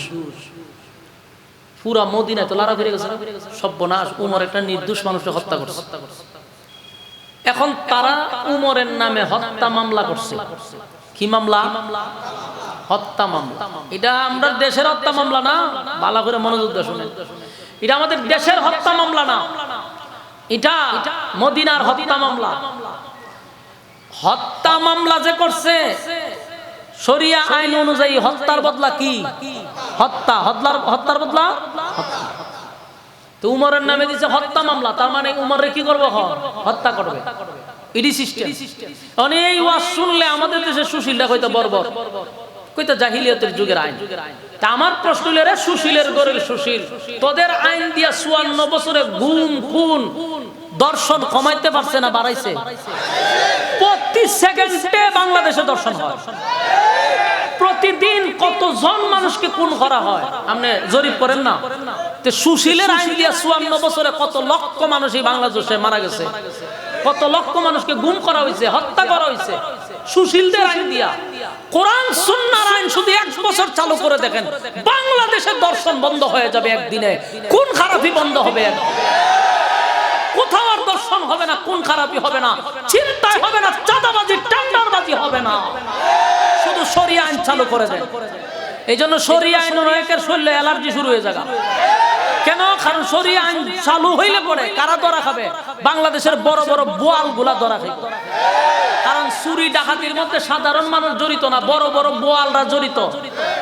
পুরা মদিনায় তো লারা ফিরে গেছে, সর্বনাশ, উমর একটা নির্দোষ মানুষকে হত্যা করছে। এখন তারা উমরের নামে হত্যা মামলা করছে। কি মামলা? হত্যা মামলা। এটা আমরা দেশের হত্যা মামলা না, ভালো করে মনোযোগ দিয়ে শুনেন। এটা আমাদের দেশের হত্যা মামলা না, এটা মদিনার হত্যা মামলা। হত্যা মামলা যে করছে, শরিয়া আইন অনুযায়ী হত্যার বদলা কি? হত্যা। হত্যার বদলা হত্যা। তো উমরের নামে দিছে হত্যা মামলা, তার মানে উমরে কি করবে? হত্যা করবে। ED system. অনেক এই ওয়াজ শুনলে আমাদের দেশে সুশীলটা কইতো বর্বর, কইতো জাহিলিয়াতের যুগের আইন। তা আমার প্রশ্ন হলো, রে সুশীলের গরের সুশীল, তোদের আইন দিয়া 54 বছরে গুম খুন দর্শন কমাইতে পারছে না বাড়াইছে? প্রতি সেকেন্ডে বাংলাদেশে দর্শন হয়, প্রতিদিন কতজন মানুষকে খুন করা হয় আপনি জরিপ করেন না? তো সুশীলের আইন দিয়া 54 বছরে কত লক্ষ মানুষ এই বাংলাদেশে মারা গেছে, কত লক্ষ মানুষকে গুম করা হয়েছে, হত্যা করা হয়েছে সুশীলদের আইন দিয়া। কোরআন সুন্নাহর আইন শুধু 1 বছর চালু করে দেখেন, বাংলাদেশের দর্শন বন্ধ হয়ে যাবে একদিনে, খুন খারাপি বন্ধ হবে, কোথাও আর দর্শন হবে না, খুন খারাপি হবে না, চিন্তায় হবে না, চাঁদাবাজি টেন্ডারবাজি হবে না, শুধু শরিয়া আইন চালু করে দেন। এই জন্য শরিয়া আইন অনেকের শরীরে অ্যালার্জি শুরু হয়ে যাবে। কেন? কারণ শরিয়া আইন চালু হইলে পরে কারা ধরা খাবে? বাংলাদেশের বড় বড় বোয়াল গুলা ধরা খাবে। কারণ চুরি ডাকাতির মধ্যে সাধারণ মানুষ জড়িত না, বড় বড় বোয়ালরা জড়িত।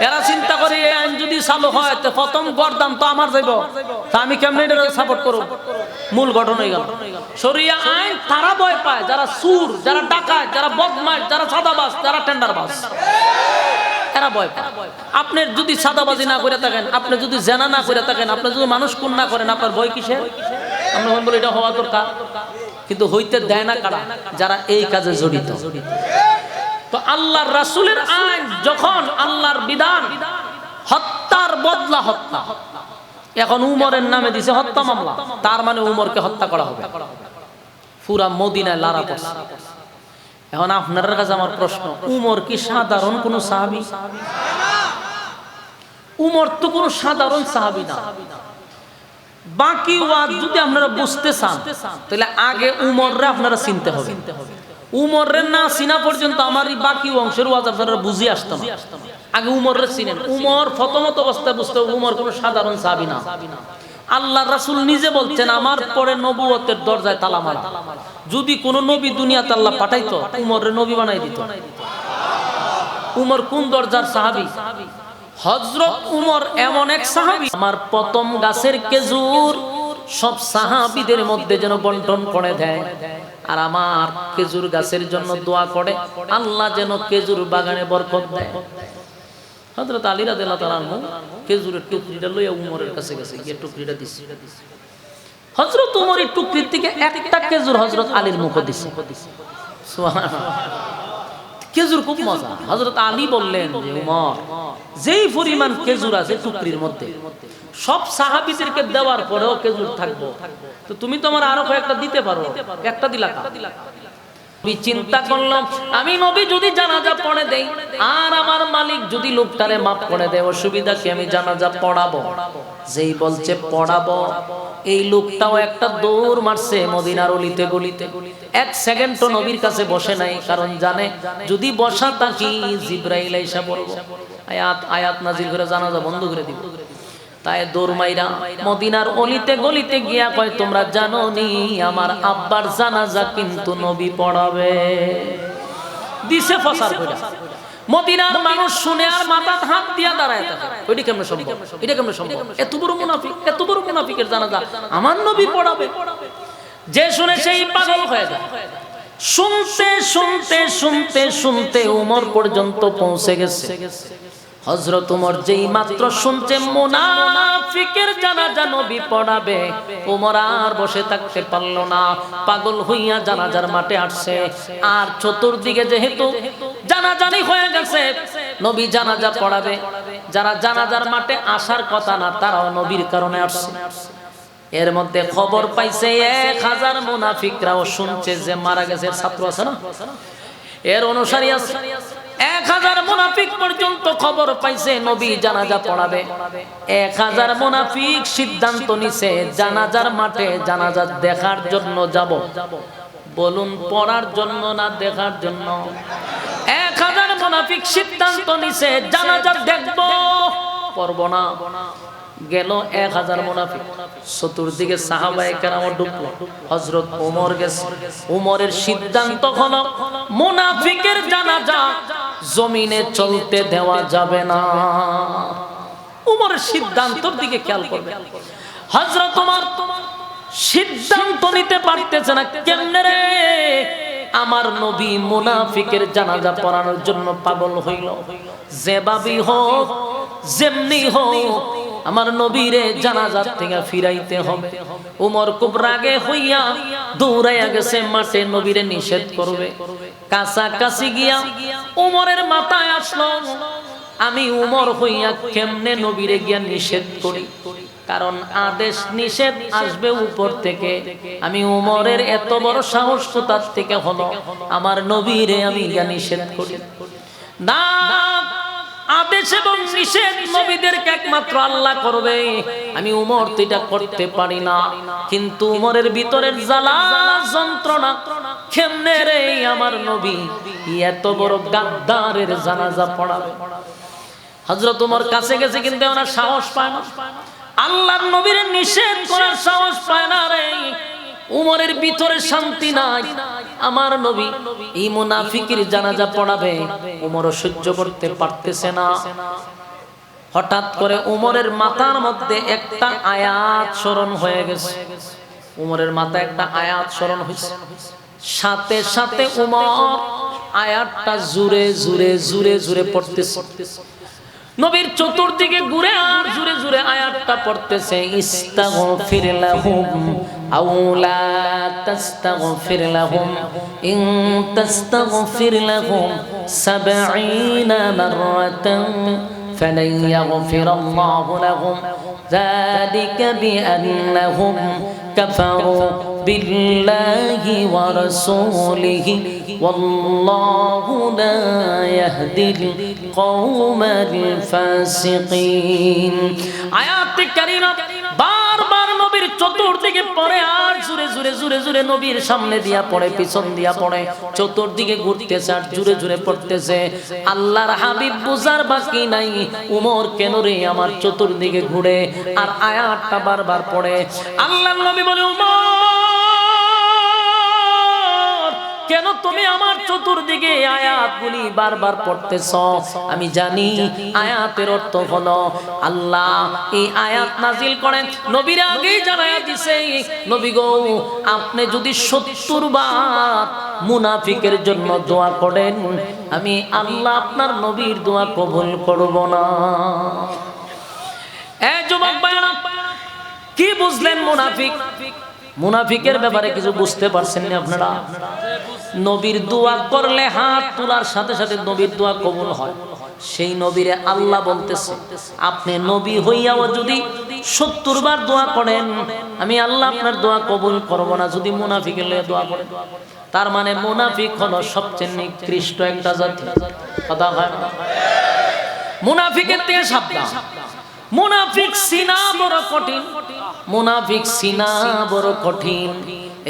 এরা চিন্তা করে এই আইন যদি চালু হয়, তো প্রথম গর্দান তো আমার যাইব, তা আমি কেমনে এটা সাপোর্ট করব? মূল ঘটনা হয়ে গেল। শরিয়া আইন তারা ভয় পায় যারা চুর, যারা ডাকাত, যারা বদমাশ, যারা চাঁদাবাজ, যারা টেন্ডারবাজ, এরা ভয় পায়। আপনি যদি চাঁদাবাজি না করে থাকেন, আপনি যদি জেনা না করে থাকেন, আপনি যদি মানুষ খুন না করেন, আপনার ভয় কিসের? আমরা বলি এটা হওয়া দরকার, কিন্তু হইতে দেয় না কারা? যারা এই কাজে জড়িত। তো আল্লাহর রাসূলের আইন যখন, আল্লাহর বিধান, হত্যার বদলা হত্যা। এখন উমরের নামে দিছে হত্যা মামলা, তার মানে উমরকে হত্যা করা হবে। পুরা মদিনায় লারা পড়ছে। এখন আপনাদের কাছে আমার প্রশ্ন, উমর কি সাধারণ কোন সাহাবী? উমর তো কোন সাধারণ সাহাবী না। বাকি ওয়াজ যদি আপনারা বুঝতে চান, তাহলে আগে উমররে আপনারা চিনতে হবে। উমররে না চিনা পর্যন্ত আমার এই বাকি অংশের ওয়াজ আপনারা বুঝে আসতাম। আগে উমররে চিনেন। উমর প্রথমত অবস্থায় বুঝতে হবে, উমর কোন সাধারণ সাহাবী না। আল্লাহর রাসূল নিজে বলছেন, আমার পরে নবুয়তের দরজায় তালা মারা। যদি কোন নবী দুনিয়াতে আল্লাহ পাঠাইতো, উমররে নবী বানাই দিত। উমর কোন দরজার সাহাবী? হযরত উমর এমন এক সাহাবী, আমার প্রথম গাছের খেজুর সব সাহাবীদের মধ্যে যেন বন্টন করে দেয়, আর আমার খেজুর গাছের জন্য দোয়া করে আল্লাহ যেন খেজুর বাগানে বরকত দেয়। হযরত আলী রাদিয়াল্লাহু তাআলা আনহু খেজুরের টুকরিটা লইয়া উমরের কাছে গেছে, গিয়ে টুকরিটা দিছে। হযরত উমর এই টুকরির থেকে একটা খেজুর হযরত আলীর মুখে দিছে। সুবহানাল্লাহ। খেজুর খুব মজা। হযরত আলী বললেন যে উমর, যেই পরিমাণ খেজুর আছে টুকরির মধ্যে, সব সাহাবীদেরকে দেওয়ার পরেও খেজুর থাকবো, তো তুমি তো আমার আরো কয়েকটা দিতে পারো, একটা দিলা কা? চিন্তা করলাম, আমি নবী যদি জানাজা পড়ে দেই আর আমার মালিক যদি লোকটারে মাফ করে দেয়, অসুবিধা কি? আমি জানাজা পড়াবো। যেই বলছে পড়াবো, এই লোকটাও একটা দৌড় মারছে মদিনার অলিতে গলিতে, এক সেকেন্ডও নবীর কাছে বসে নাই, কারণ জানে যদি বসা থাকি জিবরাইল আইসা পড়বো, আয়াত নাজিল করে জানাজা বন্ধ করে দিব। তাই দৌড় মাইরা মদিনার অলিতে গলিতে গিয়া কয়, তোমরা জানো নি আমার আব্বার জানাজা কিন্তু নবী পড়াবে। দিছে ফসার কইরা। মদিনার মানুষ শুনে আর মাথাত হাত দিয়া দাঁড়ায় থাকে, ওইটা কেমনে সম্ভব? এটা কেমনে সম্ভব? এত বড় মুনাফিক, এত বড় মুনাফিকের জানাজা আমার নবী পড়াবে? যে শুনে সেই পাগল হয়ে যায়। শুনতে শুনতে শুনতে শুনতে উমর পর্যন্ত পৌঁছে গেছে। হযরত উমর যেই মাত্র শুনছে মুনাফিকের জানাজা নবী পড়াবে, উমর আর বসে থাকতে পারল না, পাগল হইয়া জানাজার মাঠে আসছে। আর চতুর্দিকে যেহেতু জানাজানি হয়ে গেছে, নবী জানাজা পড়াবে, যারা জানাজার মাঠে আসার কথা না তারাও নবীর কারণে আসছে। এর মধ্যে খবর পাইছে 1000 মুনাফিকরাও শুনছে যে মারা গেছে। ছাত্র আছে না, এর অনুসারী আছে, 1000 মুনাফিক পর্যন্ত খবর পাইছে নবী জানাজা পড়াবে। 1000 মুনাফিক সিদ্ধান্ত নিছে জানাজার মাঠে জানাজা দেখার জন্য যাব। বলুন, পড়ার জন্য না দেখার জন্য? 1000 মুনাফিক সিদ্ধান্ত নিছে জানাজা দেখব, পড়ব না। গেল 1000 মুনাফিক, চতুর্দিকে সাহাবায়ে কেরাম ডুবলো। হযরত ওমর গেছে, ওমরের সিদ্ধান্ত হলো মুনাফিকের জানাজা জমিনে চলতে দেওয়া যাবে না। ওমরের সিদ্ধান্তের দিকে খেয়াল করবে। হযরত ওমর সিদ্ধান্ত নিতে পারতেছে না, কেমনে রে আমার নবী মুনাফিকের জানাজা পড়ানোর জন্য পাগল হইল। যেভাবেই হোক যেমনি হোক আমার নবীরে জানাজার থেকে ফিরাইতে হবে। উমর খুব রাগে হইয়া দৌড়াইয়া গেছে মাঠে, নবীরে নিষেধ করবে। কাছাকাছি গিয়া উমরের মাথায় আসলো, আমি উমর হইয়া কেমনে নবীরে গিয়া নিষেধ করি, কারণ আদেশ নিষেধ আসবে উপর থেকে। আমি উমরের এত বড় সাহস কোথা থেকে হলো আমার নবীরে আমি গিয়া নিষেধ করি? না, আদেশ এবং নিষেধ নবীদেরকে একমাত্র আল্লাহ করবে, আমি উমর তো এটা করতে পারি না। কিন্তু উমরের ভিতরের জ্বালা যন্ত্রণা, কেমনে রে আমার নবী এত বড় গাদ্দারের জানাজা পড়াবে? হযরত উমর কাছে গেছে, কিন্তু ওনার সাহস পায় না, আল্লাহর নবীর নিষেধ করার সাহস পায় না রে। উমরের ভিতরে শান্তি নাই, আমার নবী এই মুনাফিকের জানাজা পড়াবে, উমরও সহ্য করতে পারতেছে না। হঠাৎ করে উমরের মাথার মধ্যে একটা আয়াত স্মরণ হয়ে গেছে। উমরের মাথায় একটা আয়াত স্মরণ হয়েছে, সাথে সাথে উমর আয়াতটা জুরে জুরে জুরে জুরে পড়তেছে। নবীর চতুর্দিকে ঘুরে আর জুরে জুরে আয়াতটা পড়তেছে, ইস্তাগফির লাহুম আও লা তাস্তাগফির লাহুম ইন তাস্তাগফির লাহুম 70 মাররাতান ফালান ইয়াগফিরাল্লাহু লাহুম যালিকা বিআন্নাহুম কাফারু বিল্লাহি ওয়া রাসূলিহি ওয়াল্লাহু লা ইয়াহদিল কওমাল ফাসিকিন। আয়াত কারীমা বারবার নবীর চতুর্দিকে পড়ে আর জুরে জুরে জুরে জুরে নবীর সামনে দিয়া পড়ে, পিছন দিয়া পড়ে, চতুর্দিকে ঘুরতেছে আর জুরে জুরে পড়তেছে। আল্লাহর হাবিব বুঝার বাকি নাই, উমর কেন রে আমার চতুর্দিকে ঘুরে আর আয়াতটা বারবার পড়ে। আল্লাহর নবী বলে, উমর কেন তুমি আমার চতুর্দিকে আয়াতগুলি বারবার পড়তেছ? আমি জানি আয়াতের অর্থ হলো আল্লাহ এই আয়াত নাজিল করেন, নবীর আগেই জানায়া দিছে, নবী গো আপনি যদি 70 বার মুনাফিকের জন্য দোয়া করেন, আমি আল্লাহ আপনার নবীর দোয়া কবুল করব না। এই যুবক ভাইরা, কি বুঝলেন মুনাফিক? মুনাফিকের ব্যাপারে কিছু বুঝতে পারছেন না আপনারা? নবীর দোয়া করলে হাত তোলার সাথে সাথে নবীর দোয়া কবুল হয়। সেই নবীরে আল্লাহ বলতেছে, আপনি নবী হইয়াও যদি 70 বার দোয়া করেন, আমি আল্লাহ আপনার দোয়া কবুল করব না যদি মুনাফিকের লয়ে দোয়া করেন। তার মানে মুনাফিক হলো সবচেয়ে নিকৃষ্ট একটা জাতি। কথা হয় না? মুনাফিকের থেকে সাবধান। মুনাফিক সিনা বড় কঠিন, মুনাফিক সিনা বড় কঠিন।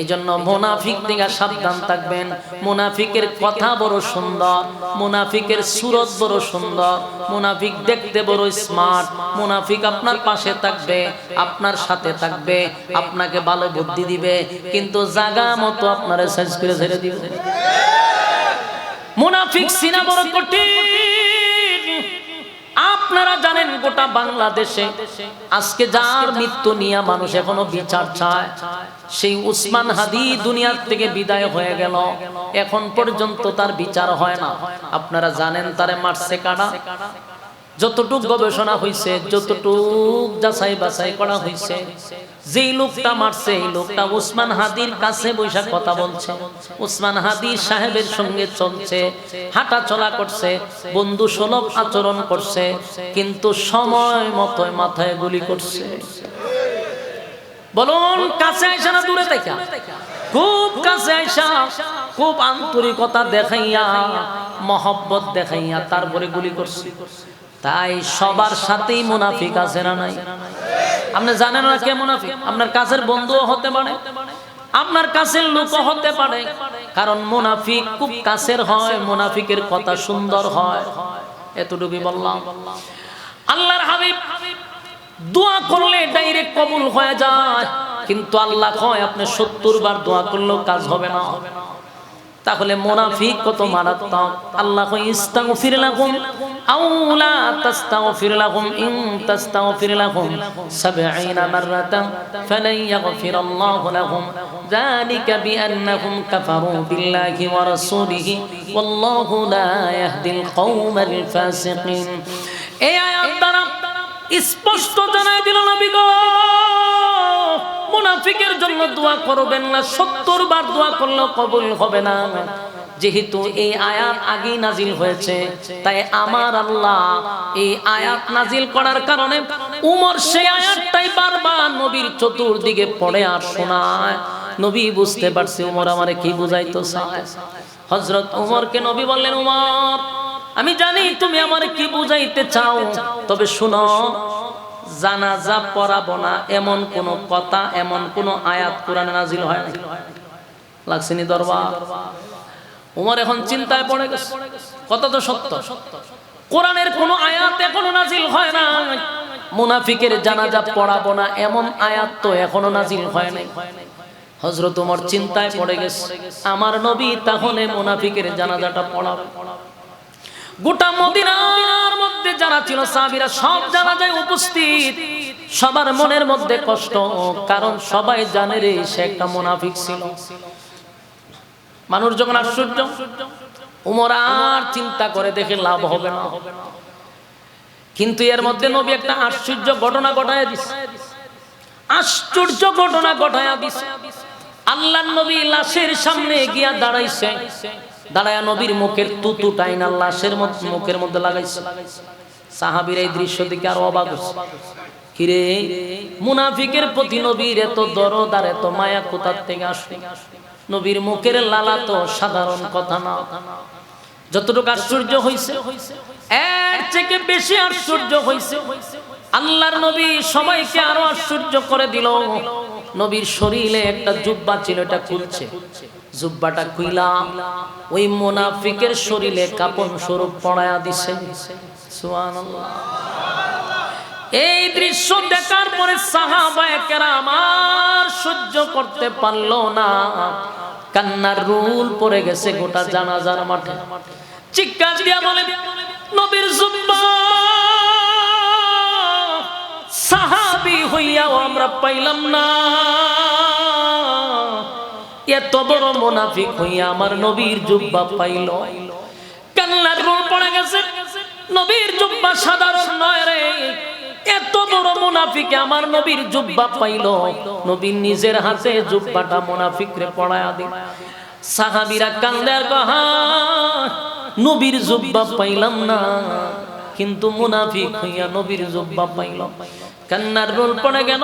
এই জন্য মুনাফিক থেকে সাবধান থাকবেন। মুনাফিকের কথা বড় সুন্দর, মুনাফিকের সুরত বড় সুন্দর, মুনাফিক দেখতে বড় স্মার্ট। মুনাফিক আপনার পাশে থাকবে, আপনার সাথে থাকবে, আপনাকে ভালো বুদ্ধি দিবে, কিন্তু জায়গা মতো আপনারা সাইজ করে ছেড়ে দিবে। মুনাফিক সিনা বড় কঠিন। আপনারা জানেন গোটা বাংলাদেশে আজকে যার মৃত্যু নিয়ে মানুষ এখনো বিচার চায়, সেই উসমান হাদি দুনিয়ার থেকে বিদায় হয়ে গেল, এখন পর্যন্ত তার বিচার হয় না। আপনারা জানেন তারে মারছে কারা? যতটুক গবেষণা হয়েছে, যতটুক যাচাই বাছাই করা হয়েছে, যেই লোকটা মারছে এই লোকটা উসমান হাদির কাছে বৈশা কথা বলছে, উসমান হাদি সাহেবের সঙ্গে চলছে, হাঁটা চলা করছে, বন্ধু সুলভ আচরণ করছে, কিন্তু সময় মতো মাথায় গুলি করছে। বলুন, কাছে আইসা না দূরে থেকে? খুব কাছে আইসা, খুব আন্তরিকতা দেখাইয়া, মহব্বত দেখাইয়া তারপরে গুলি করছে। তাই সবার সাথেই মুনাফিক আছে না নাই? আপনি জানেন না কে মুনাফিক? আপনার কাছের বন্ধুও হতে পারে, আপনার কাছের লোকও হতে পারে। কারণ মুনাফিক খুব কাছের হয়, মুনাফিকের কথা সুন্দর হয়। এতটুকুই বললাম। আল্লাহর হাবিব দোয়া করলে ডাইরেক্ট কবুল হয়ে যায়, কিন্তু আল্লাহ কয় আপনি 70 বার দোয়া করলেও কাজ হবে না। তাহলে মুনাফিক কত মারাত্মক। আল্লাহ কয় ইস্তাগফির লাহুম আও লা তাস্তাগফির লাহুম ইন তাস্তাগফির লাহুম 70 মাররাতান ফালান ইয়াগফিরাল্লাহু লাহুম যালিকা বিআন্নাহুম কাফারু বিল্লাহি ওয়া রাসূলিহি ওয়াল্লাহু লা ইয়াহদিল কওমাল ফাসিকিন। এই আয়াত দ্বারা স্পষ্ট জানাই দিল নবী গো, মুনাফিকের জন্য দোয়া করবেন না, 70 বার দোয়া করলেও কবুল হবে না। যেহেতু এই আয়াত আগেই নাজিল হয়েছে, তাই আমার আল্লাহ এই আয়াত নাজিল করার কারণে উমর সেই আয়াতটাই বারবার নবীর চতুর্দিকে পড়ে আর শোনায়। নবী বুঝতে পারছে উমর আমারে কি বুঝাইতো চায়। হযরত উমরকে নবী বললেন, উমর আমি জানি তুমি আমারে কি বুঝাইতে চাও, তবে শুনো, জানাজা পড়াবো না এমন কোন কথা, এমন কোন আয়াত কোরআনে নাজিল হয় না। লাগছেনি দরবার? উমর এখন চিন্তায় পড়ে গেছে। কথা তো সত্য, কোরআনের কোন আয়াত এখনো নাজিল হয় না। মুনাফিকের জানাজা পড়াবো না এমন আয়াত তো এখনো নাজিল হয় নাই। হযরত উমর চিন্তায় পড়ে গেছে, আমার নবী তাহলে মুনাফিকের জানাজাটা পড়াবে। গোটা মদিনার মধ্যে যারা ছিল সাহাবীরা সব জানাজায় উপস্থিত। সবার মনের মধ্যে কষ্ট, কারণ সবাই জানে রে সে একটা মুনাফিক ছিল। মানুষ যখন আশ্চর্য, উমর আর চিন্তা করে দেখে লাভ হবে না। কিন্তু এর মধ্যে নবী একটা আশ্চর্য ঘটনা ঘটায় দিছে। আশ্চর্য ঘটনা ঘটায়া দিছে। আল্লাহর নবী লাশের সামনে গিয়া দাঁড়াইছে, দাঁড়ায়া নবীর মুখের তুতু টাইনা লাশের মুখের মধ্যে লাগাইছে। সাহাবীরা এই দৃশ্য দেখে আর অবাক হচ্ছে, কিরে মুনাফিকের প্রতি নবীর এত দরদ আর এত মায়া কোথার থেকে আসে? নবীর মুখের লালা তো সাধারণ কথা না। যতটুকু আশ্চর্য হইছে, এর থেকে বেশি আশ্চর্য হইছে আল্লাহর নবী সবাইকে আরো আশ্চর্য করে দিল। নবীর শরীরে একটা জুব্বা ছিল, এটা খুলছে। জুব্বাটা খুইলা ওই মুনাফিকের শরীরে কাপন স্বরূপ পড়ায়া দিছে। সুবহানাল্লাহ। এই দৃশ্য দেখার পরে সাহাবায়ে কেরাম আর সহ্য করতে পারলো না, কান্নার রুল পড়ে গেছে গোটা জানাজার মাঠে। চিৎকার দিয়া বলে, নবীর জুব্বা সাহাবী হইয়াও আমরা পাইলাম না, এত বড় মুনাফিক হইয়া আমার নবীর জুব্বা পাইল, কান্নার রোল পড়ে গেছে। নবীর জুব্বা সাধারণ নয় রে, এত বড় মুনাফিক আমার নবীর জুব্বা পাইল। নবী নিজের হাতে জুব্বাটা মুনাফিকরে পড়ায়া দিল। সাহাবীরা কান্দে আর কহা, নবীর জুব্বা পাইলাম না, কিন্তু মুনাফিক হইয়া নবীর জুব্বা পাইলাম। কান্নার রোল পড়ে গেল।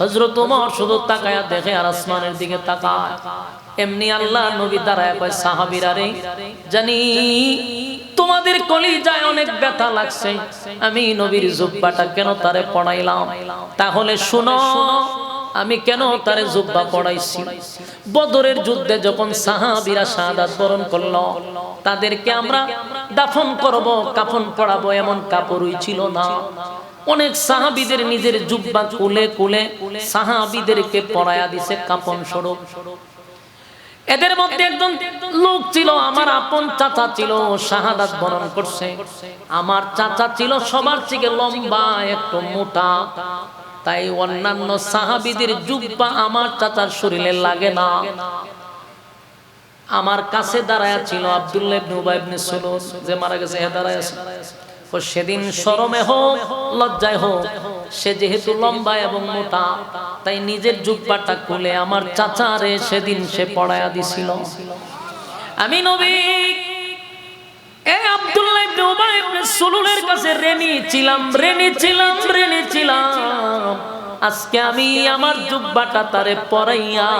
হযরত ওমর শুধু তাকায়া দেখে আর আসমানের দিকে তাকায়। এমনি আল্লাহ নবী দাঁড়ায় কয়, সাহাবীরা রে, জানি তোমাদের কলিজায় অনেক ব্যথা লাগছে, আমি নবীর জুব্বাটা কেন তারে পড়াইলাম। তাহলে শুনো, আমি কেন তারে জুব্বা পড়াইছি। বদরের যুদ্ধে যখন সাহাবীরা শাহাদাত বরণ করলো, তাদেরকে আমরা দাফন করব, কাফন পরাবো, এমন কাপড়ই ছিল না। অনেক সাহাবীদের নিজের জুব্বা কুলে কুলে সাহাবীদেরকে পরায়া দিছে কাফন স্বরূপ। এদের মধ্যে একজন লোক ছিল, আমার আপন চাচা ছিল, শাহাদাত বরণ করছে। আমার চাচা ছিল সবার থেকে লম্বা, একটু মোটা, তাই অন্যান্য সাহাবীদের জুব্বা আমার চাচার শরীরে লাগে না। আমার কাছে দাঁড়ায়া ছিল আব্দুল্লাহ ইবনে উবাই ইবনে সুলুল, যে মারা গেছে, হে দাঁড়ায় আছে। সেদিন শরমে হোক লজ্জায় হোক, সে যেহেতু লম্বা এবং মোটা, তাই নিজের জুব্বাটা খুলে আমার চাচারে সেদিন সে পড়ায়া দিছিল। আমি নবী আব্দুল্লাহ ইবনে উবাই ইবনে সুলুলের কাছে ঋণী ছিলাম। আজকে আমি আমার জুব্বাটা তারে পরাইয়া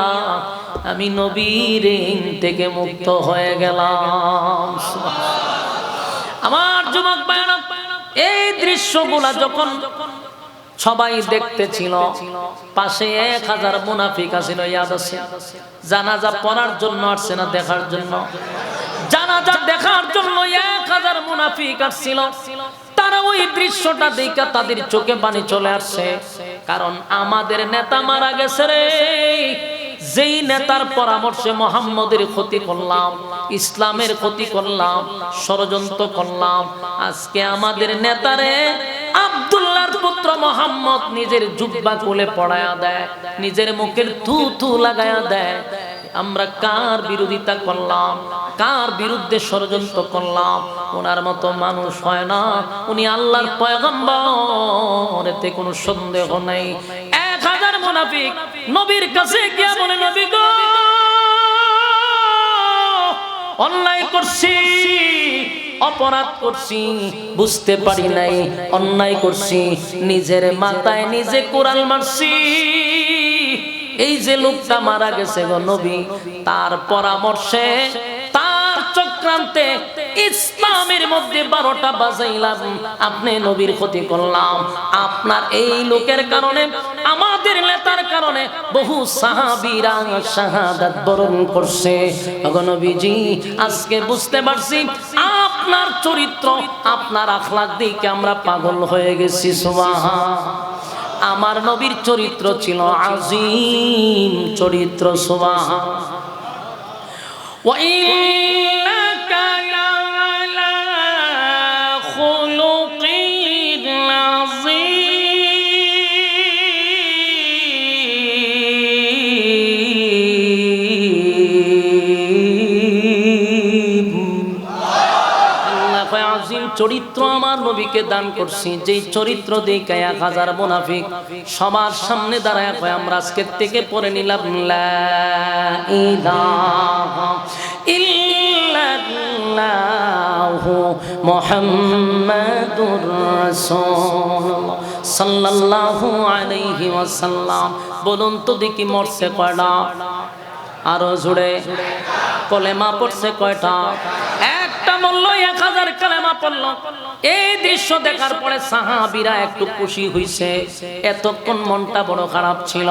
আমি নবীর ঋণ থেকে মুক্ত হয়ে গেলাম। আমার যুবক ভাইরা, এই দৃশ্যগুলা যখন সবাই দেখতেছিল, পাশে 1000 মুনাফিক আছিল, ইয়াদ আছে? জানাজা পড়ার জন্য আসছে না, দেখার জন্য। জানাজা দেখার জন্য 1000 মুনাফিক আসছিল। তারা ওই দৃশ্যটা দেখে তাদের চোখে পানি চলে আসছে, কারণ আমাদের নেতা মারা গেছে রে। যেই নেতার পরামর্শে মুহাম্মদের ক্ষতি করলাম, ইসলামের ক্ষতি করলাম, ষড়যন্ত্র করলাম, আজকে আমাদের নেতারে আব্দুল্লাহর পুত্র মুহাম্মদ নিজের জুব্বা খুলে পড়ায়া দেয়, নিজের মুখের থু লাগায়া দেয়। আমরা কার বিরোধিতা করলাম, কার বিরুদ্ধে ষড়যন্ত্র করলাম? ওনার মতো মানুষ হয় না, উনি আল্লাহর পয়গম্বর, এতে কোনো সন্দেহ নাই। 1000 মুনাফিক নবীর কাছে গিয়া বলে, নবী গো, অন্যায় করছি, অপরাধ করছি, বুঝতে পারি নাই অন্যায় করছি, নিজের মাথায় নিজে কোরআন মারছি। এই যে লোকটা মারা গেছে গো নবী, তার পরামর্শে, তার চক্রান্তে ইসলামের মধ্যে 12টা বাজাইলাম, আপনি নবীর ক্ষতি করলাম। আপনার এই লোকের কারণে, আমাদের নেতার কারণে বহু সাহাবীরা শাহাদাত বরণ করছে। ওগো নবীজি, আজকে বুঝতে পারছি আপনার চরিত্র, আপনার আখলাক দেখে আমরা পাগল হয়ে গেছি। সুবহান। আমার নবীর চরিত্র ছিল আযীম চরিত্র। সুবহান। ওয়া ইন্নাকা লা'আলা খুলুকিন আযীম। আল্লাহ কয় আযীম চরিত্র আমার নবীকে দান করছি, যেই চরিত্র দেখে 1000 মুনাফিক সবার সামনে দাঁড়ায় কয়, আমরা আজকের থেকে পড়ে নিলাম লা ইলাহা ইল্লাল্লাহু মুহাম্মাদুর রাসূলুল্লাহ সাল্লাল্লাহু আলাইহি ওয়াসাল্লাম। বলুন তো দেখি মরছে কয়টা? আরো জোরে। কলেমা পড়ছে কয়টা? একটা বললো, 1000 কালেমা পড়লো। এই দৃশ্য দেখার পরে সাহাবীরা একটু খুশি হইছে, এতক্ষণ মনটা বড় খারাপ ছিল।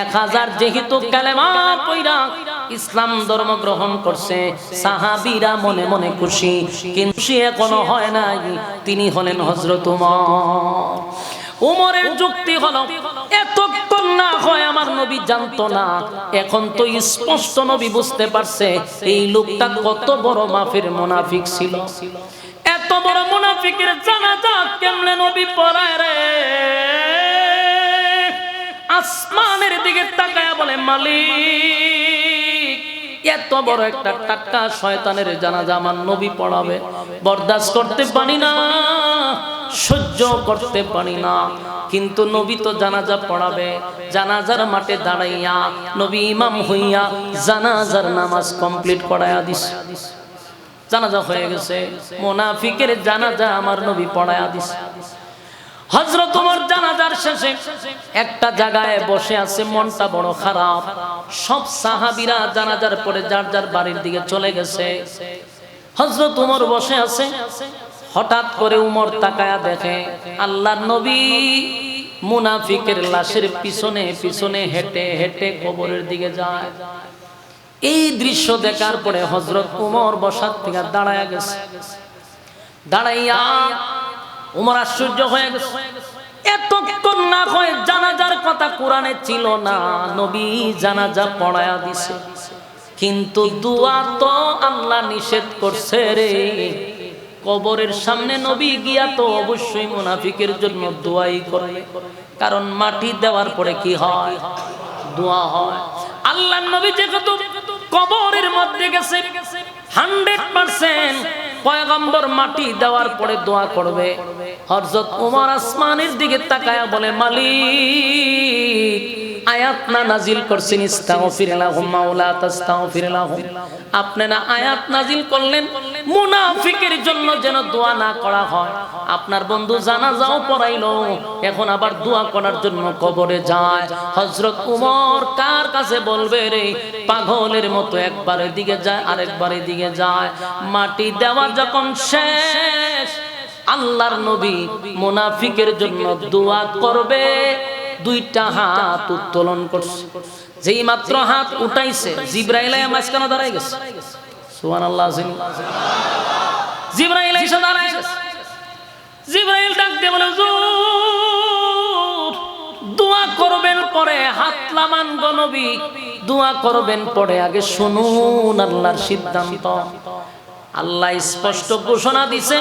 1000 যেহেতু কালেমা পড়া ইসলাম ধর্ম গ্রহণ করছে, সাহাবীরা মনে মনে খুশি, কিন্তু সে এখনো হয় নাই। তিনি হলেন হযরত ওমর। ওমরের যুক্তি হলো, এতক্ষণ না হয় আমার নবী জানতো না, এখন তো স্পষ্ট নবী বুঝতে পারছে এই লোকটা কত বড় মাফের মুনাফিক ছিল। এত বড় মুনাফিকের জানাজা কেমনে নবী পড়ায় রে? আসমানের দিকে তাকায়া বলে, মালিক এত বড় একটা টাটকা শয়তানের জানাজা আমার নবী পড়াবে, বরদাস্ত করতে পারি না, সহ্য করতে পারি না। কিন্তু নবী তো জানাজা পড়াবে, জানাজার মাঠে দাঁড়াইয়া নবী ইমাম হইয়া জানাজার নামাজ কমপ্লিট করায়া দিছে। জানাজা হয়ে গেছে, মুনাফিকের জানাজা আমার নবী পড়ায়া দিছে। হযরত ওমর জানাজার শেষে একটা জায়গায় বসে আছে, মনটা বড় খারাপ। সব সাহাবীরা জানাজার পরে যার যার বাড়ির দিকে চলে গেছে। হযরত ওমর বসে আছে, হঠাৎ করে উমর তাকায়া দেখে আল্লাহর নবী মুনাফিকের লাশের পিছনে পিছনে হেঁটে হেঁটে কবরের দিকে যায়। এই দৃশ্য দেখার পরে হযরত উমর বসার থেকে দাঁড়ায়া গেছে। দাঁড়াইয়া উমর আশ্চর্য হয়ে গেছে, এতক্ষণ না হয় জানাজার কথা কোরআনে ছিল না, নবী জানাজা পড়ায়া দিছে, কিন্তু দোয়া তো আল্লাহ নিষেধ করছে রে। কবরের সামনে নবী গিয়া তো অবশ্যই মুনাফিকের জন্য দোয়াই করবে, কারণ মাটি দেওয়ার পরে কি হয়? দোয়া হয়। আল্লাহর নবী যেহেতু কবরের মধ্যে গেছে, 100% পয়গম্বর মাটি দেওয়ার পরে দোয়া করবে। হযরত ওমর আসমানের দিকে তাকায়া বলে, মালিক আয়াত না নাজিল করছেন ইস্তাগফির লাহুম মাওলা তাস্তাগফির লাহুম, আপনি না আয়াত নাজিল করলেন মুনাফিকের জন্য যেন দোয়া না করা হয়। আপনার বন্ধু জানাজাও পড়াইলো, এখন আবার দোয়া করার জন্য কবরে যায়। হযরত ওমর কার কাছে বলবে রে? পাগলের মতো একবার এদিকে যায় আরেকবার এদিকে যায়। মাটি দেওয়া যখন শেষ, আল্লাহর নবী মুনাফিকের জন্য দোয়া করবে, দুইটা হাত উত্তোলন করছে। যেই মাত্র হাত উঠাইছে, জিবরাইল মাঝখানে দাঁড়াই গেছে। সুবহানাল্লাহ। জিবরাইল এসে দাঁড়াই গেছে। জিবরাইল ডাক দিয়ে বলে, হুজুর দোয়া করবেন পরে হাত নামান গো নবী, দোয়া করবেন পরে, আগে শুনুন আল্লাহর সিদ্ধান্ত। আল্লাহ স্পষ্ট ঘোষণা দিছে,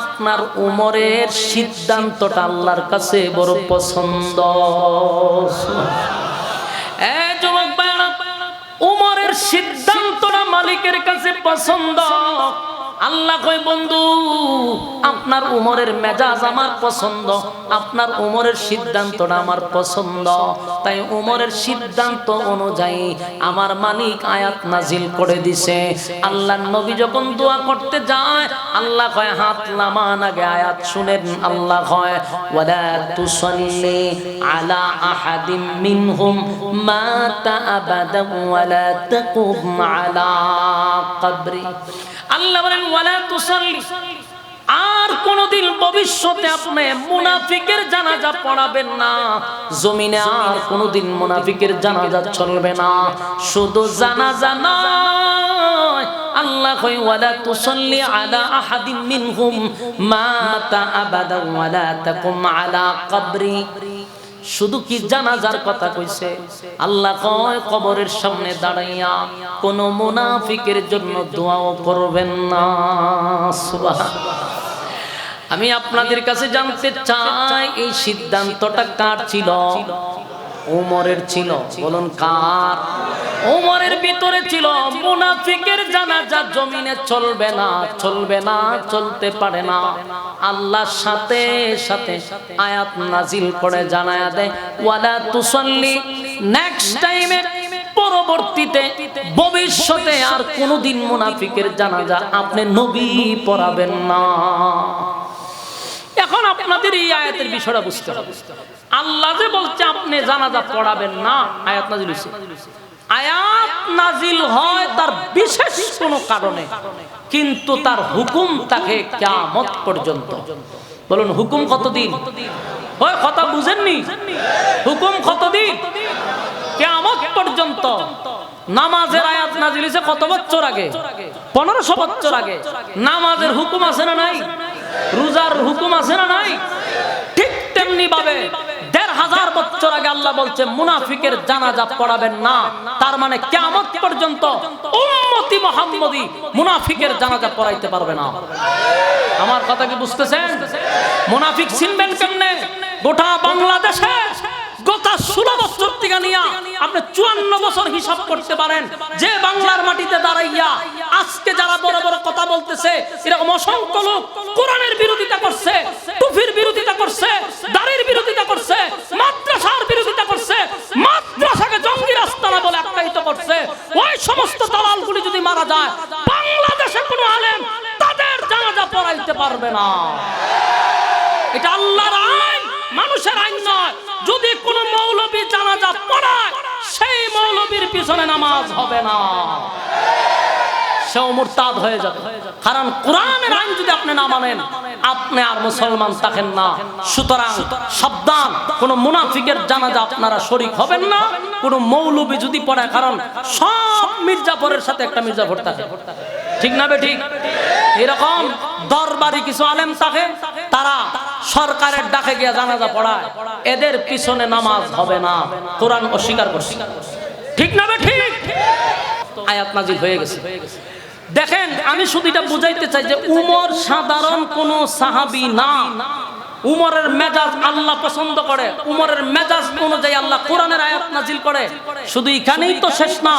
আপনার উমরের সিদ্ধান্তটা আল্লাহর কাছে বড় পছন্দ। এই যুবক ভাইরা, উমরের সিদ্ধান্তটা মালিকের কাছে পছন্দ। আল্লাহ কয়, বন্ধু আপনার উমরের মেজাজ আমার পছন্দ, আপনার উমরের সিদ্ধান্তটা আমার পছন্দ, তাই উমরের সিদ্ধান্ত অনুযায়ী আমার মালিক আয়াত নাজিল করে দিছে। আল্লাহর নবী যখন দোয়া করতে যায়, আল্লাহ কয় হাত নামান, আগে আয়াত শুনেন। আল্লাহ কয়, ওয়ালা তুসাল্লি আলা আহাদিম মিনহুম মাতা আবাদা ওয়ালা তাকুম আলা কবরি। আল্লাহ বলেন, ওয়ালা তুসাল্লি, আর কোনদিন ভবিষ্যতে আপনি মুনাফিকের জানাজা পড়াবেন না। জমিনে আর কোনদিন মুনাফিকের জানাজা চলবে না। শুধু জানাজা নয়, আল্লাহ কয় ওয়ালা তুসাল্লি আলা আহাদিম মিনহুম মাতা আবাদা ওয়ালা তাকুম আলা কবরি। শুধু কি জানাজার কথা কইছে? আল্লাহ কয় কবরের সামনে দাঁড়াইয়া কোন মুনাফিকের জন্য দোয়াও করবেন না। সুবহানাল্লাহ। আমি আপনাদের কাছে জানতে চাই, এই সিদ্ধান্তটা কার ছিল? ওমরের ছিল। বলুন কার? ওমরের ভিতরে ছিল। মুনাফিকের জানাজা জমিনে চলবে না, চলবে না, চলতে পারে না। আল্লাহর সাথে সাথে আয়াত নাজিল করে জানায়া দেয়, ওয়ালা তুসাল্লি, নেক্সট টাইমে, পরবর্তীতে ভবিষ্যতে আর কোনদিন মুনাফিকের জানাজা আপনি নবী পড়াবেন না। এখন আপনাদের এই আয়াতের বিষয়টা বুঝতে হবে। আল্লাহ যে বলছে আপনি জানাজা পড়াবেন না, আয়াত নাজিল হয়েছে। আয়াত নাজিল হয় তার বিশেষ কোনো কারণে, কিন্তু তার হুকুম থাকে কিয়ামত পর্যন্ত। বলুন হুকুম কতদিন? ওই কথা বুঝেননি? হুকুম কতদিন? কিয়ামত পর্যন্ত। নামাজের আয়াত নাজিল হয়েছে কত বছর আগে? 1500 বছর আগে। নামাজের হুকুম আছে না নাই? রোজার হুকুম আছে না নাই? ঠিক তেমনি ভাবে 1500 বছর আগে আল্লাহ বলছে মুনাফিকের জানাজা পড়াবেন না। তার মানে কিয়ামত পর্যন্ত উম্মতি মুহাম্মদী মুনাফিকের জানাজা পড়াইতে পারবে না। আমার কথা কি বুঝতেছেন? মুনাফিক চিনবেন কেমনে? গোটা বাংলাদেশে গত 16 বছর থেকে নিয়ে আপনি 54 বছর হিসাব করতে পারেন যে বাংলার মাটিতে দাঁড়াইয়া আজকে যারা বড় বড় কথা বলতেছে এরকম অসংখ্য লোক কোরআনের বিরোধিতা করছে, টুপির বিরোধিতা করছে, দাড়ির বিরোধিতা করছে, মাদ্রাসার বিরোধিতা করছে, মাদ্রাসাকে জঙ্গি রাস্তানা বলে আখ্যায়িত করছে। ওই সমস্ত দালালগুলি যদি মারা যায় বাংলাদেশে কোনো আলেম তাদের জানাজা পড়াইতে পারবে না। এটা আল্লাহর আইন, মানুষের আইন নয়। যদি কোনো মৌলবী জানাজা পড়ায় সেই মৌলবীর পিছনে নামাজ হবে না, সেও মুরতাদ হয়ে যাবে। কারণ কোরআনের আইন যদি আপনি না মানেন আপনি আর মুসলমান থাকেন না। সুতরাং সাবধান, কোন মুনাফিকের জানাজা আপনারা শরীক হবেন না কোন মৌলবী যদি পড়ায়। কারণ সব মির্জাফরের সাথে একটা মির্জাফর থাকে, ঠিক না বে ঠিক? এরকম দরবারি কিছু আলেম থাকে, তারা সরকারের ডাকে গিয়ে জানাজা পড়ায়, এদের পিছনে নামাজ হবে না, কোরআন অস্বীকার করছে, ঠিক না বে ঠিক? আয়াত নাজিল হয়ে গেছে। দেখেন, আমি শুধু এটা বুঝাইতে চাই যে উমর সাধারণ কোন সাহাবী না। উমরের মেজাজ আল্লাহ পছন্দ করে, উমরের মেজাজ অনুযায়ী আল্লাহ কোরআনের আয়াত নাজিল করে। শুধু এখানেই তো শেষ না,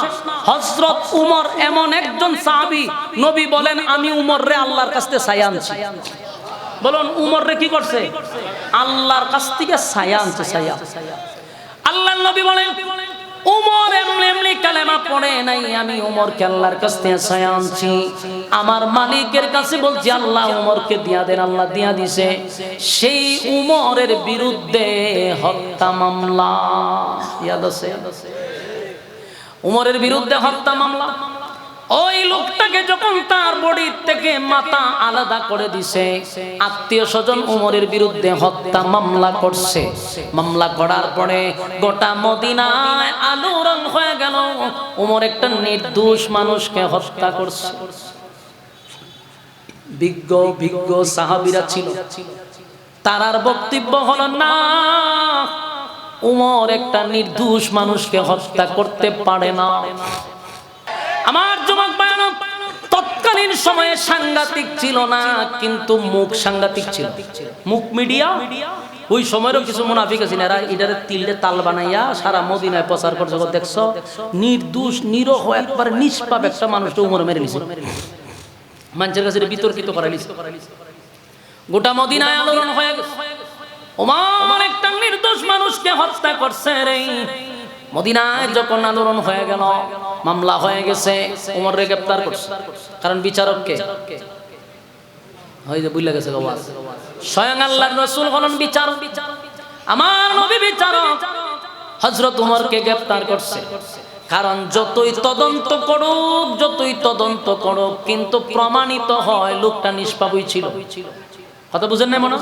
হযরত উমর এমন একজন সাহাবী, নবী বলেন আমি উমর রে আল্লাহর কাছ থেকে ছায়া আনছি। বলুন উমর রে কি করছে? আল্লাহর কাছ থেকে ছায়া আনছে, ছায়া। আল্লাহর নবী বলেন উমর এমনি এমনি কালেমা পড়ে নাই, আমি উমরকে আল্লাহর কাছ থেকে ছায়া আনছি। আমার মালিকের কাছে বলছি আল্লাহ উমরকে দিয়া দেন, আল্লাহ দিয়া দিছে। সেই উমরের বিরুদ্ধে হত্যা মামলা, ইয়াদ আছে? উমরের বিরুদ্ধে হত্যা মামলা। ওই লোকটাকে যখন তার বডি থেকে মাথা আলাদা করে দিছে, আত্মীয় স্বজন উমরের বিরুদ্ধে হত্যা মামলা করছে। মামলা করার পরে গোটা মদিনায় আলোড়ন হয়ে গেল। উমর একটা নির্দোষ মানুষকে হত্যা করছে। বিজ্ঞ বিজ্ঞ সাহাবীরা ছিল, তারার বক্তব্য হলো না, উমর একটা নির্দোষ মানুষকে হত্যা করতে পারে না। আমার যুবক ভাইরা, তৎকালীন সময়ে সাংঘাতিক ছিল না, কিন্তু মুখ সাংঘাতিক ছিল। মুখ মিডিয়া ওই সময়েরও কিছু মুনাফিক আছে, এরা এটারে তিললে তাল বানাইয়া সারা মদিনায় প্রচার করছে। দেখছো নির্দোষ নিরহ একবার নিষ্পাপ একটা মানুষকে উমর মেরে নিছে, মানুষের কাছে বিতর্কিত করা নিছে। গোটা মদিনায় আলোড়ন হয়ে গেছে, ওমর একটা নির্দোষ মানুষকে হত্যা করছে রে। মদিনায় যখন আন্দোলন হয়ে গেল, মামলা হয়ে গেছে, উমরকে গ্রেফতার করছে। কারণ বিচারককে হয় যে বুঝলা গেছে, স্বয়ং আল্লাহর রাসূল হলেন বিচারক, আমার নবী বিচারক। হযরত উমরকে গ্রেফতার করছে। কারণ যতই তদন্ত করুক কিন্তু প্রমাণিত হয় লোকটা নিষ্পাপই ছিল। কথা বুঝেন না মনে?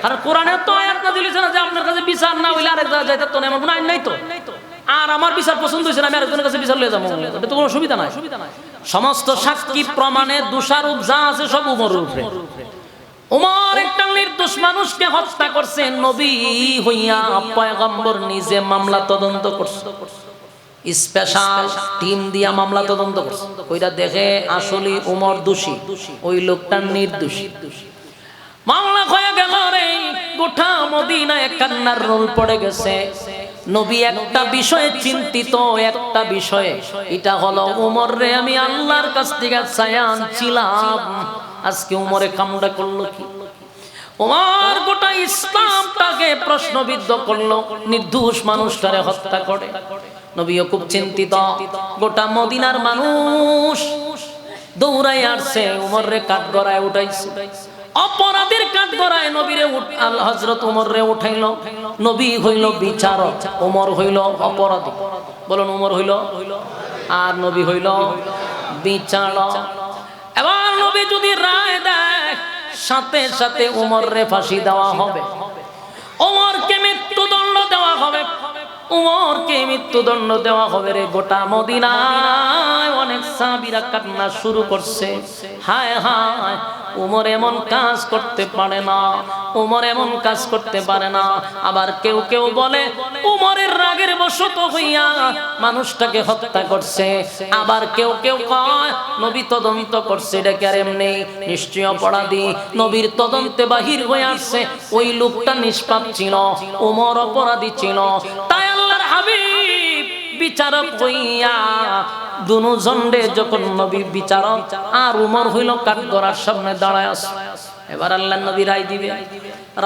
কারণ কোরআনে তো আয়াত নাযিল হইছে না যে আপনার কাছে বিচার না হইলে আরেক জায়গায় যাইতে তো না, এমন কোনো আইন নাই তো। আর আমার বিচার পছন্দ হইছে না, আমি আরেকজনের কাছে বিচার লয়ে যাবো, এটা তো কোনো সুবিধা নাই। সমস্ত সাক্ষী প্রমাণে দোষারোপ যা আছে সব উমরের উপরে। উমর একটা নির্দোষ মানুষকে হত্যা করছে, নবী হইয়া পয়গম্বর নিজে মামলা তদন্ত করছে। স্পেশাল টিম দিয়া মামলা তদন্ত করছে, ওইটা দেখে আসলে উমর দোষী, ওই লোকটা নির্দোষী। মামলা হয়ে গেল রে, গোটা মদিনায় কান্নার রোল পড়ে গেছে। নবী একটা বিষয়ে চিন্তিত, একটা বিষয়ে, এটা হলো উমর রে আমি আল্লাহর কাছ থেকে ছায়া আনছিলাম, আজকে উমরে কামড়া করলো কি? উমর গোটা ইসলামটাকে প্রশ্নবিদ্ধ করলো, নির্দোষ মানুষটারে হত্যা করে। নবীও খুব চিন্তিত। গোটা মদিনার মানুষ দৌড়াই আসছে, উমর রে কাঠগড়ায় উঠাইছে। অপরাধীর কাঠগড়ায় নবীরে হযরত উমর রে উঠাইল। নবী হইল বিচারক, উমর হইল অপরাধী। বলুন উমর হইল আর নবী হইল বিচারক। এবার নবী যদি রায় দেয় সাথে সাথে উমর রে ফাঁসি দেওয়া হবে, উমরকে মৃত্যুদণ্ড দেওয়া হবে, উমরকে মৃত্যুদণ্ড দেওয়া হবে রে। গোটা মদিনায় অনেক সাহাবীরা কান্না শুরু করছে, হায় হায় উমর এমন কাজ করতে পারে না, উমর এমন কাজ করতে পারে না। আবার কেউ কেউ বলে উমরের রাগের বশত হইয়া মানুষটাকে হত্যা করছে। আবার কেউ কেউ কয় নবী তদন্ত করছে, এটা কি আর এমনি? নিশ্চয় অপরাধী, নবীর তদন্তে বাহির হয়ে আসছে ওই লোকটা নিষ্পাপ ছিল, উমর অপরাধী ছিল। তাই আল্লাহর হাবিব বিচারক হইয়া দুজনে যখন নবী বিচারক আর উমর হইল কাঠগড়ার সামনে দাঁড়ায় আছে। এবার আল্লাহর নবী রায় দিবে,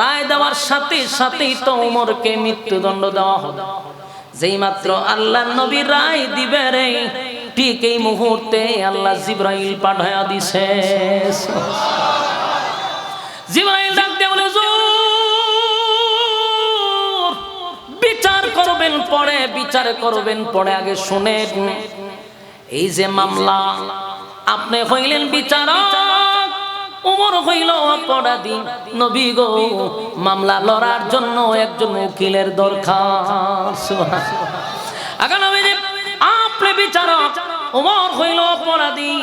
রায় দেওয়ার সাথে সাথেই তো উমরকে মৃত্যুদণ্ড দেওয়া হবে। যেই মাত্র আল্লাহর নবী রায় দিবে রে, ঠিক এই মুহূর্তে আল্লাহ জিবরাইল পাঠায়া দিছে। জিবরাইল ডাক দিয়ে বলে, হুজুর বিচার করবেন পরে, বিচার করবেন পরে, আগে শুনেন এই যে মামলা, আপনি হইলেন বিচারক, উমর হইল অপরাধী। নবী গো, মামলা লড়ার জন্য একজন উকিলের দরকার। আপনি বিচারক, উমর হইল অপরাধী,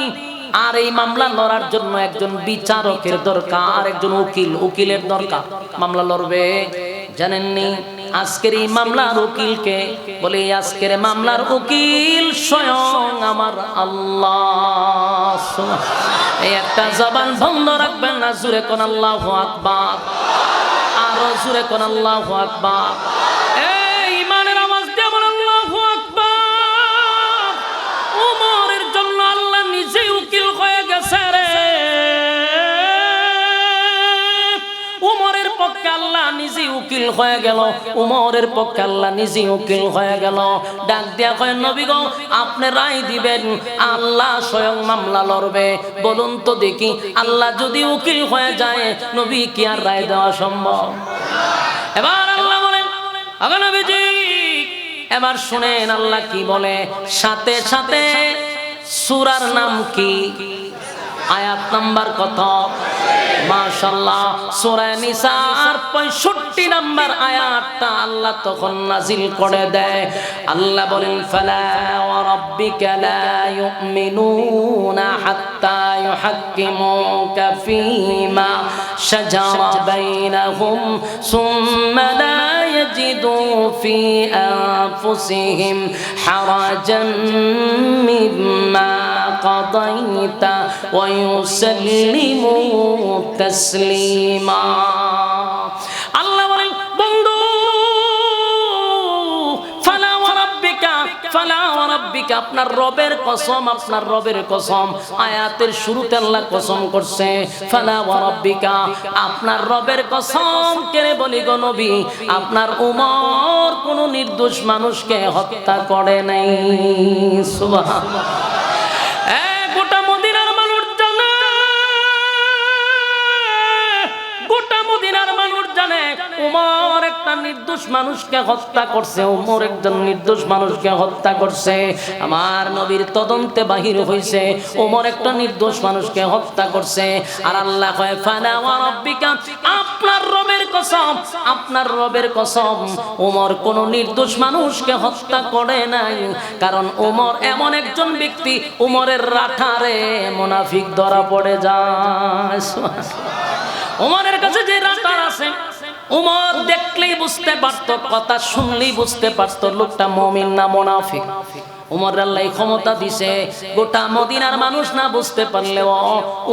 আর এই মামলা লড়ার জন্য একজন বিচারকের দরকার, একজন উকিলের দরকার। মামলা লড়বে জানেননি? আজকের এই মামলার উকিলকে বলে, আজকের মামলার উকিল স্বয়ং আমার আল্লাহ। এই একটা জবান বন্ধ রাখবেন না, জুরে কোন আল্লাহু আকবার, আরো জুরে কোন আল্লাহু আকবার। এই ইমানের আওয়াজ দিয়ে বলেন আল্লাহু আকবার। উমরের জন্য আল্লাহ নিজেই উকিল হয়ে গেছে রে। উমরের পক্ষে আল্লাহ নিজেই উকিল হয়ে গেল, উমরের পক্ষে আল্লাহ নিজেই উকিল হয়ে গেল। ডাক দিয়া কয়, নবী গো, আপনি রায় দিবেন, আল্লাহ স্বয়ং মামলা লড়বে। বলুন তো দেখি, আল্লাহ যদি উকিল হয়ে যায়, নবী কি আর রায় দেওয়া সম্ভব? এবার আল্লাহ বলেন, আগো নবীজি এবার শুনেন আল্লাহ কি বলে। সাথে সাথে সূরার নাম কি, আয়াত নাম্বার কত? মাশাআল্লাহ, সূরা নিসার 65 নাম্বার আয়াতটা আল্লাহ তখন নাজিল করে দেয়। আল্লাহ বলেন, ফালা ওয়া রাব্বিকা লা ইউমিনুনা হাত্তা ইউহাক্কিমুকা ফীমা শাজারা বাইনাহুম সুম্মা লা ইয়াজিদু ফি আনফুসিহিম হারাজান মিম্মা কাদাইতা ওয়া ইউসাল্লিমু তাসলিমা। আল্লাহ বলেন, বন্ধু, ফালা ওয়া রাব্বিকা, ফালা ওয়া রাব্বিকা, আপনার রবের কসম, আপনার রবের কসম। আয়াতের শুরুতে আল্লাহ কসম করছে, ফালা ওয়া রাব্বিকা, আপনার রবের কসম করে বলি গো নবী, আপনার উমর কোন নির্দোষ মানুষকে হত্যা করে নাই। সুবহানাল্লাহ। গোটা মদিনার মানুষ জানে, গোটা মদিনার মানুষ জানে উমর একটা নির্দোষ মানুষকে হত্যা করছে, উমর একজন নির্দোষ মানুষকে হত্যা করছে। আমার নবীর তদন্তে বাহির হইছে, উমর একটা নির্দোষ মানুষকে হত্যা করছে। আর আল্লাহ কয়, ফালা ওয়া রাব্বিকা, আপনার রবের কসম, আপনার রবের কসম, উমর কোন নির্দোষ মানুষকে হত্যা করে নাই। কারণ উমর এমন একজন ব্যক্তি, উমরের রাঠারে মুনাফিক ধরা পড়ে যায়। উমরের কাছে যে রাটার আছে, উমর দেখলেই বুঝতে পারতো, কথা শুনলেই বুঝতে পারতো লোকটা মুমিন না মুনাফিক। উমর আল্লাহ ক্ষমতা দিছে, গোটা মদিনার মানুষ না বুঝতে পারলেও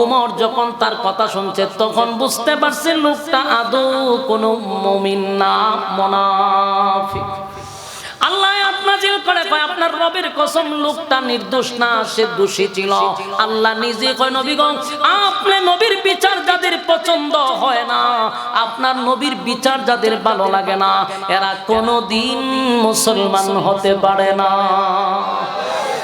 উমর যখন তার কথা শুনছে তখন বুঝতে পারছে লোকটা আদৌ কোনো মুমিন না মুনাফিক। আল্লাহ নাজিল করে কয়, আপনার রবের কসম, লোকটা নির্দোষ না, সে দোষী ছিল। আল্লাহ নিজে কয়, নবী গো, আপনি নবীর বিচার যাদের পছন্দ হয় না, আপনার নবীর বিচার যাদের ভালো লাগে না, এরা কোনোদিন মুসলমান হতে পারে না।